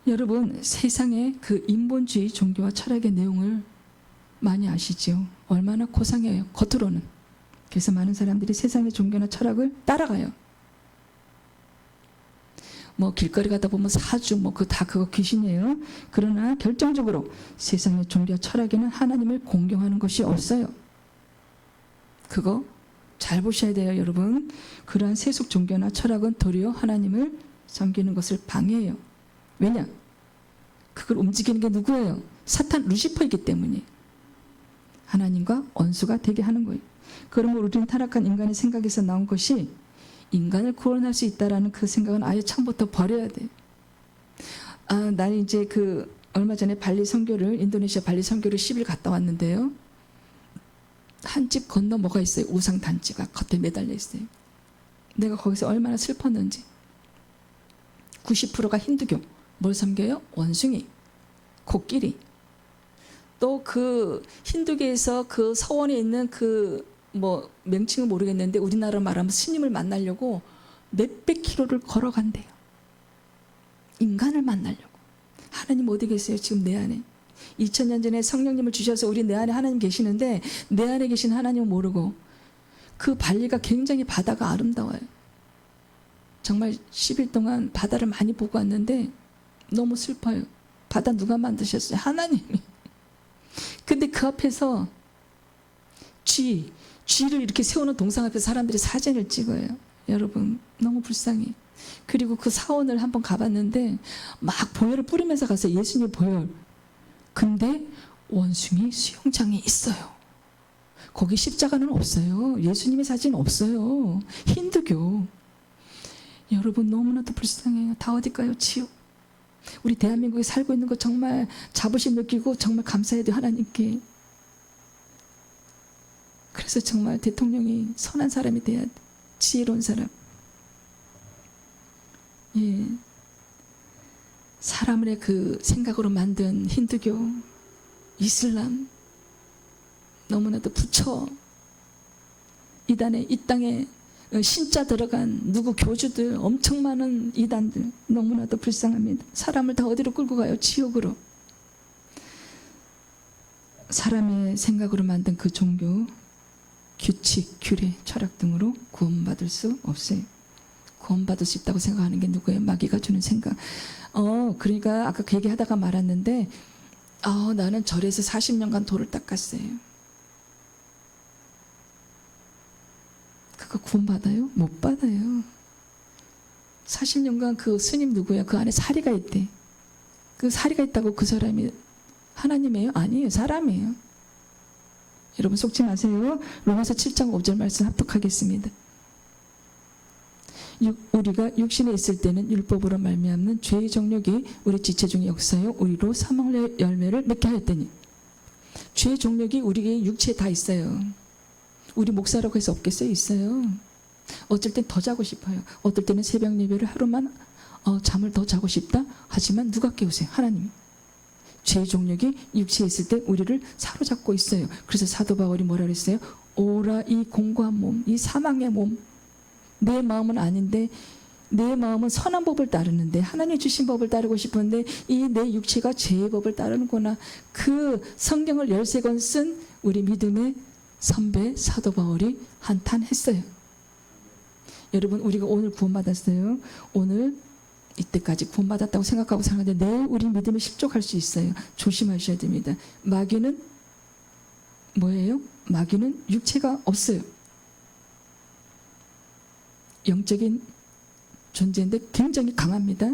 여러분, 세상의 그 인본주의 종교와 철학의 내용을 많이 아시죠? 얼마나 고상해요. 겉으로는. 그래서 많은 사람들이 세상의 종교나 철학을 따라가요. 뭐 길거리 가다 보면 사주 뭐 그거 귀신이에요. 그러나 결정적으로 세상의 종교와 철학에는 하나님을 공경하는 것이 없어요. 그거 잘 보셔야 돼요, 여러분. 그러한 세속 종교나 철학은 도리어 하나님을 섬기는 것을 방해해요. 왜냐? 그걸 움직이는 게 누구예요? 사탄 루시퍼이기 때문이에요. 하나님과 원수가 되게 하는 거예요. 그러면 우리는 타락한 인간의 생각에서 나온 것이 인간을 구원할 수 있다라는 그 생각은 아예 처음부터 버려야 돼요. 나는 이제 얼마 전에 인도네시아 발리 선교를 10일 갔다 왔는데요. 한 집 건너 뭐가 있어요? 우상 단지가 겉에 매달려 있어요. 내가 거기서 얼마나 슬펐는지. 90%가 힌두교. 뭘 섬겨요? 원숭이, 코끼리. 또 그 힌두교에서 그 서원에 있는 그 뭐 명칭은 모르겠는데 우리나라로 말하면 스님을 만나려고 몇백 킬로를 걸어간대요. 인간을 만나려고. 하나님 어디 계세요? 지금 내 안에. 2000년 전에 성령님을 주셔서 우리 내 안에 하나님 계시는데 내 안에 계신 하나님은 모르고 그 발리가 굉장히 바다가 아름다워요. 정말 10일 동안 바다를 많이 보고 왔는데 너무 슬퍼요. 바다 누가 만드셨어요? 하나님이. 근데 그 앞에서 쥐를 이렇게 세우는 동상 앞에 사람들이 사진을 찍어요. 여러분 너무 불쌍해. 그리고 그 사원을 한번 가봤는데 막 보혈을 뿌리면서 갔어요. 예수님 보혈. 근데 원숭이 수영장에 있어요. 거기 십자가는 없어요. 예수님의 사진 없어요. 힌두교. 여러분 너무나도 불쌍해요. 다 어디 가요? 지옥. 우리 대한민국에 살고 있는 거 정말 자부심 느끼고 정말 감사해야 돼요. 하나님께. 그래서 정말 대통령이 선한 사람이 돼야 돼. 지혜로운 사람. 예. 사람의 그 생각으로 만든 힌두교, 이슬람, 너무나도 부처, 이단에 이 땅에 신자 들어간 누구 교주들, 엄청 많은 이단들 너무나도 불쌍합니다. 사람을 다 어디로 끌고 가요? 지옥으로. 사람의 생각으로 만든 그 종교, 규칙, 규례, 철학 등으로 구원받을 수 없어요. 구원받을 수 있다고 생각하는 게 누구예요? 마귀가 주는 생각. 그러니까 아까 그 얘기하다가 말았는데 나는 절에서 40년간 돌을 닦았어요. 그거 구원받아요? 못 받아요. 40년간 그 스님 누구야? 그 안에 사리가 있대. 그 사리가 있다고 그 사람이 하나님이에요? 아니에요. 사람이에요. 여러분 속지 마세요. 로마서 7장 5절 말씀 합독하겠습니다. 우리가 육신에 있을 때는 율법으로 말미암는 죄의 정욕이 우리 지체 중에 역사하여 우리로 사망의 열매를 맺게 하였더니. 죄의 정욕이 우리 육체에 다 있어요. 우리 목사라고 해서 없겠어요? 있어요. 어쩔 땐 더 자고 싶어요. 어떨 때는 새벽 예배를 하루만 잠을 더 자고 싶다. 하지만 누가 깨우세요? 하나님이. 죄의 종력이 육체에 있을 때 우리를 사로잡고 있어요. 그래서 사도 바울이 뭐라 그랬어요? 오라 이 공고한 몸, 이 사망의 몸. 내 마음은 아닌데 내 마음은 선한 법을 따르는데 하나님 주신 법을 따르고 싶은데 이 내 육체가 죄의 법을 따르는구나. 그 성경을 13권 쓴 우리 믿음의 선배 사도 바울이 한탄했어요. 여러분 우리가 오늘 구원받았어요. 오늘 이때까지 구원받았다고 생각하고 사는데 내일 우리 믿음에 실족할 수 있어요. 조심하셔야 됩니다. 마귀는 뭐예요? 마귀는 육체가 없어요. 영적인 존재인데 굉장히 강합니다.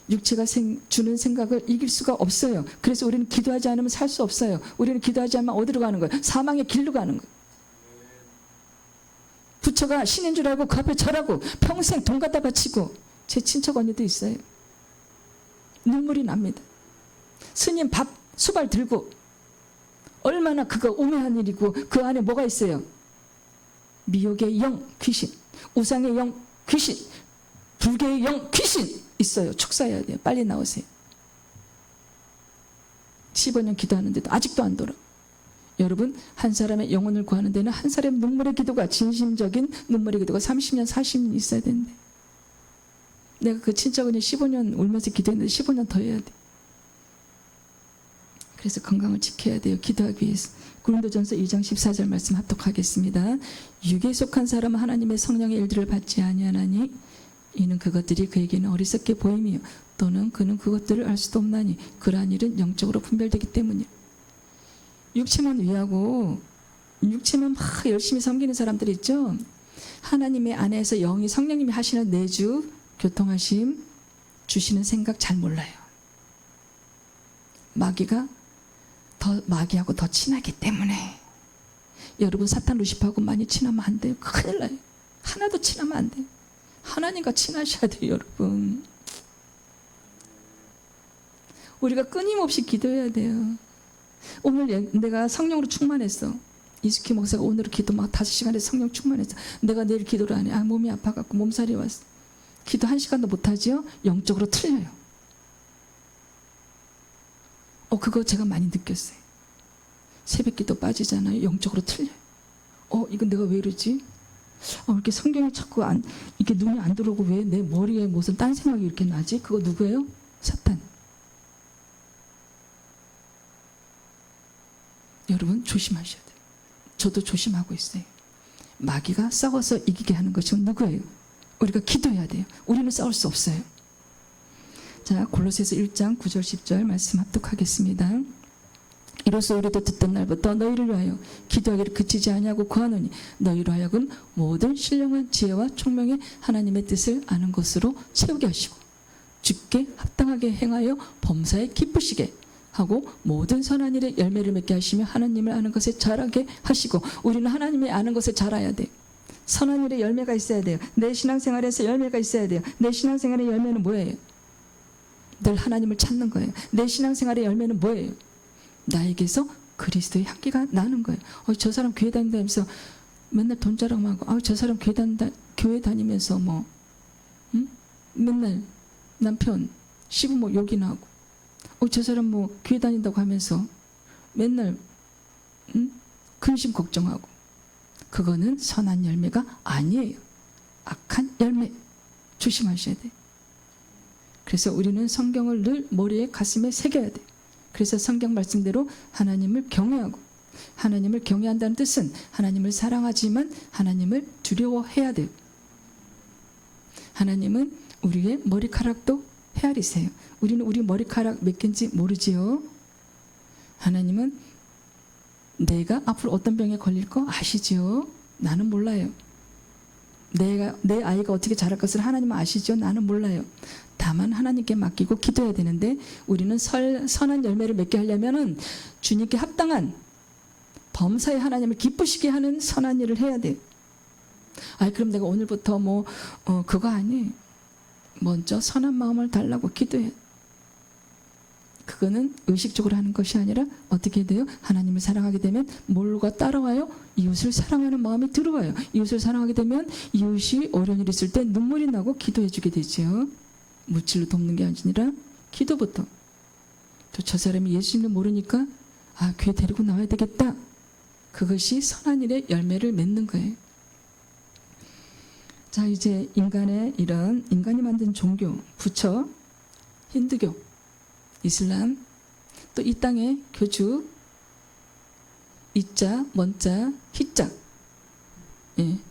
육체가 주는 생각을 이길 수가 없어요. 그래서 우리는 기도하지 않으면 살 수 없어요. 우리는 기도하지 않으면 어디로 가는 거예요? 사망의 길로 가는 거예요. 부처가 신인 줄 알고 그 앞에 절하고 평생 돈 갖다 바치고 제 친척 언니도 있어요. 눈물이 납니다. 스님 밥 수발 들고 얼마나 그거 우매한 일이고 그 안에 뭐가 있어요? 미혹의 영 귀신, 우상의 영 귀신, 불교의 영 귀신 있어요. 축사해야 돼요. 빨리 나오세요. 15년 기도하는데도 아직도 안 돌아. 여러분 한 사람의 영혼을 구하는 데는 한 사람의 눈물의 기도가 진심적인 눈물의 기도가 30년 40년 있어야 되는데 내가 그 친척은 15년 울면서 기도했는데 15년 더 해야 돼. 그래서 건강을 지켜야 돼요. 기도하기 위해서. 고린도전서 2장 14절 말씀 합독하겠습니다. 육에 속한 사람은 하나님의 성령의 일들을 받지 아니하나니 이는 그것들이 그에게는 어리석게 보임이요 또는 그는 그것들을 알 수도 없나니 그러한 일은 영적으로 분별되기 때문이요. 육체만 위하고 육체만 막 열심히 섬기는 사람들 있죠. 하나님의 안에서 영이 성령님이 하시는 내주 교통하심 주시는 생각 잘 몰라요. 마귀하고 더 친하기 때문에 여러분 사탄 루시퍼하고 많이 친하면 안 돼요. 큰일 나요. 하나도 친하면 안 돼요. 하나님과 친하셔야 돼요. 여러분 우리가 끊임없이 기도해야 돼요. 오늘 내가 성령으로 충만했어. 이수키 목사가 오늘 기도 막 5시간에 성령 충만했어. 내가 내일 기도를 안 해. 몸이 아파갖고 몸살이 왔어. 기도 1시간도 못하지요? 영적으로 틀려요. 그거 제가 많이 느꼈어요. 새벽기도 빠지잖아요. 영적으로 틀려요. 이건 내가 왜 이러지? 이렇게 성경이 자꾸 이렇게 눈이 안 들어오고 왜 내 머리에 무슨 딴 생각이 이렇게 나지? 그거 누구예요? 사탄. 여러분 조심하셔야 돼요. 저도 조심하고 있어요. 마귀가 싸워서 이기게 하는 것이 누구예요? 우리가 기도해야 돼요. 우리는 싸울 수 없어요. 자, 골로새서 1장 9절 10절 말씀 합독하겠습니다. 이로써 우리도 듣던 날부터 너희를 위하여 기도하기를 그치지 아니하고 구하노니 너희로 하여금 모든 신령한 지혜와 총명의 하나님의 뜻을 아는 것으로 채우게 하시고 주께 합당하게 행하여 범사에 기쁘시게 하고 모든 선한 일에 열매를 맺게 하시며 하나님을 아는 것에 자라게 하시고 우리는 하나님의 아는 것에 자라야 돼요. 선한 일에 열매가 있어야 돼요. 내 신앙생활에서 열매가 있어야 돼요. 내 신앙생활의 열매는 뭐예요? 늘 하나님을 찾는 거예요. 내 신앙생활의 열매는 뭐예요? 나에게서 그리스도의 향기가 나는 거예요. 저 사람 교회 다닌다면서 맨날 돈 자랑하고 저 사람 교회 다니면서 맨날 남편 시부모 욕이나 하고 저 사람 교회 다닌다고 하면서 맨날 근심 걱정하고 그거는 선한 열매가 아니에요. 악한 열매. 조심하셔야 돼요. 그래서 우리는 성경을 늘 머리에 가슴에 새겨야 돼요. 그래서 성경 말씀대로 하나님을 경외하고 하나님을 경외한다는 뜻은 하나님을 사랑하지만 하나님을 두려워해야 돼요. 하나님은 우리의 머리카락도 헤아리세요. 우리는 우리 머리카락 몇 개인지 모르지요. 하나님은 내가 앞으로 어떤 병에 걸릴 거 아시지요? 나는 몰라요. 내 아이가 어떻게 자랄 것을 하나님은 아시죠? 나는 몰라요. 다만 하나님께 맡기고 기도해야 되는데 우리는 선한 열매를 맺게 하려면 주님께 합당한 범사에 하나님을 기쁘시게 하는 선한 일을 해야 돼요. 그럼 내가 오늘부터 그거 아니에요. 먼저 선한 마음을 달라고 기도해. 그거는 의식적으로 하는 것이 아니라 어떻게 돼요? 하나님을 사랑하게 되면 뭘가 따라와요? 이웃을 사랑하는 마음이 들어와요. 이웃을 사랑하게 되면 이웃이 어려운 일 있을 때 눈물이 나고 기도해 주게 되죠. 물질로 돕는 게 아니라 기도부터. 또 저 사람이 예수님을 모르니까 교회 데리고 나와야 되겠다. 그것이 선한 일의 열매를 맺는 거예요. 자, 이제 인간의 이런 인간이 만든 종교, 부처, 힌두교, 이슬람, 또 이 땅의 교주, 이자, 먼자, 희자,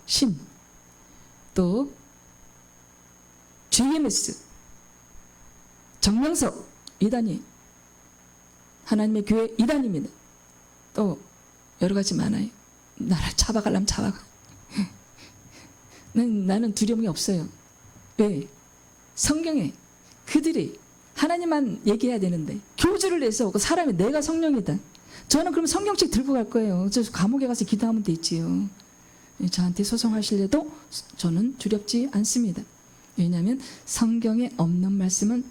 신, 또 JMS, 정명석, 이단이 하나님의 교회 이단입니다. 또 여러 가지 많아요. 나를 잡아가려면 잡아가. 나는 두려움이 없어요. 왜? 성경에 그들이 하나님만 얘기해야 되는데 교주를 내서 오고 사람이 내가 성령이다. 저는 그럼 성경책 들고 갈 거예요. 저 감옥에 가서 기도하면 되지요. 저한테 소송하실래도 저는 두렵지 않습니다. 왜냐하면 성경에 없는 말씀은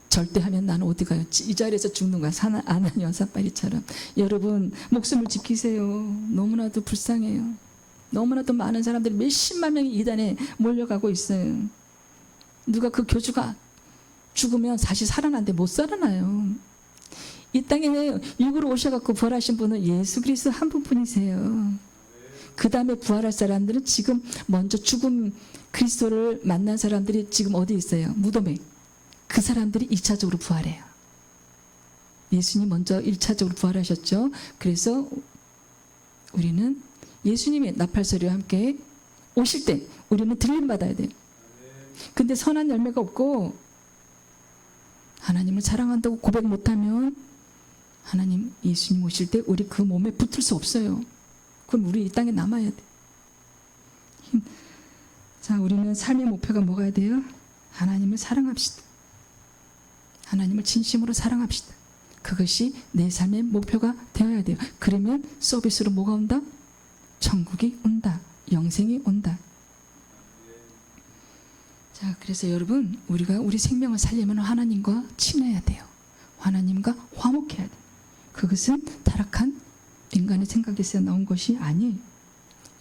절대 하면 나는 어디 가요? 이 자리에서 죽는 거야. 아나니와 삽바리처럼. 여러분 목숨을 지키세요. 너무나도 불쌍해요. 너무나도 많은 사람들이 몇십만 명이 이단에 몰려가고 있어요. 누가 그 교주가 죽으면 다시 살아난데 못 살아나요. 이 땅에 육으로 오셔갖고 부활하신 분은 예수 그리스도 한 분뿐이세요. 그 다음에 부활할 사람들은 지금 먼저 죽은 그리스도를 만난 사람들이 지금 어디 있어요? 무덤에. 그 사람들이 2차적으로 부활해요. 예수님 먼저 1차적으로 부활하셨죠. 그래서 우리는 예수님의 나팔소리와 함께 오실 때 우리는 들림받아야 돼요. 근데 선한 열매가 없고 하나님을 사랑한다고 고백 못하면 하나님 예수님 오실 때 우리 그 몸에 붙을 수 없어요. 그럼 우리 이 땅에 남아야 돼. 자, 우리는 삶의 목표가 뭐가 돼요? 하나님을 사랑합시다. 하나님을 진심으로 사랑합시다. 그것이 내 삶의 목표가 되어야 돼요. 그러면 서비스로 뭐가 온다? 천국이 온다. 영생이 온다. 자, 그래서 여러분 우리가 우리 생명을 살려면 하나님과 친해야 돼요. 하나님과 화목해야 돼요. 그것은 타락한 인간의 생각에서 나온 것이 아니에요.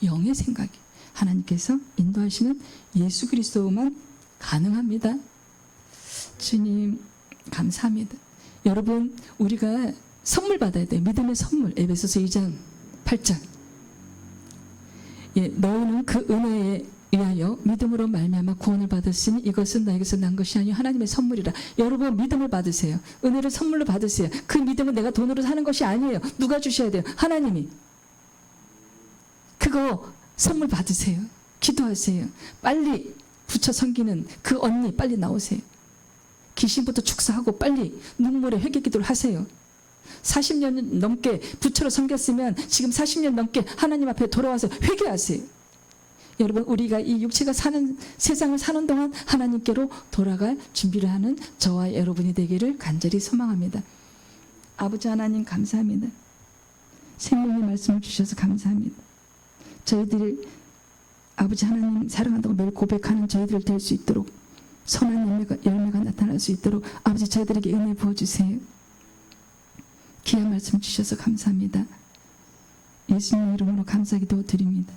영의 생각이 하나님께서 인도하시는 예수 그리스도만 가능합니다. 주님 감사합니다. 여러분 우리가 선물 받아야 돼요. 믿음의 선물. 에베소서 2장 8절. 예, 너희는 그 은혜에 의하여 믿음으로 말미암아 구원을 받았으니 이것은 너에게서 난 것이 아니요 하나님의 선물이라. 여러분 믿음을 받으세요. 은혜를 선물로 받으세요. 그 믿음은 내가 돈으로 사는 것이 아니에요. 누가 주셔야 돼요? 하나님이. 그거 선물 받으세요. 기도하세요. 빨리 부처 섬기는 그 언니 빨리 나오세요. 귀신부터 축사하고 빨리 눈물의 회개 기도를 하세요. 40년 넘게 부처로 섬겼으면 지금 40년 넘게 하나님 앞에 돌아와서 회개하세요. 여러분 우리가 이 육체가 사는 세상을 사는 동안 하나님께로 돌아갈 준비를 하는 저와 여러분이 되기를 간절히 소망합니다. 아버지 하나님 감사합니다. 생명의 말씀을 주셔서 감사합니다. 저희들이 아버지 하나님 사랑한다고 매일 고백하는 저희들 될 수 있도록 선한 열매가 나타날 수 있도록 아버지 저희들에게 은혜 부어주세요. 귀한 말씀 주셔서 감사합니다. 예수님 이름으로 감사 기도 드립니다.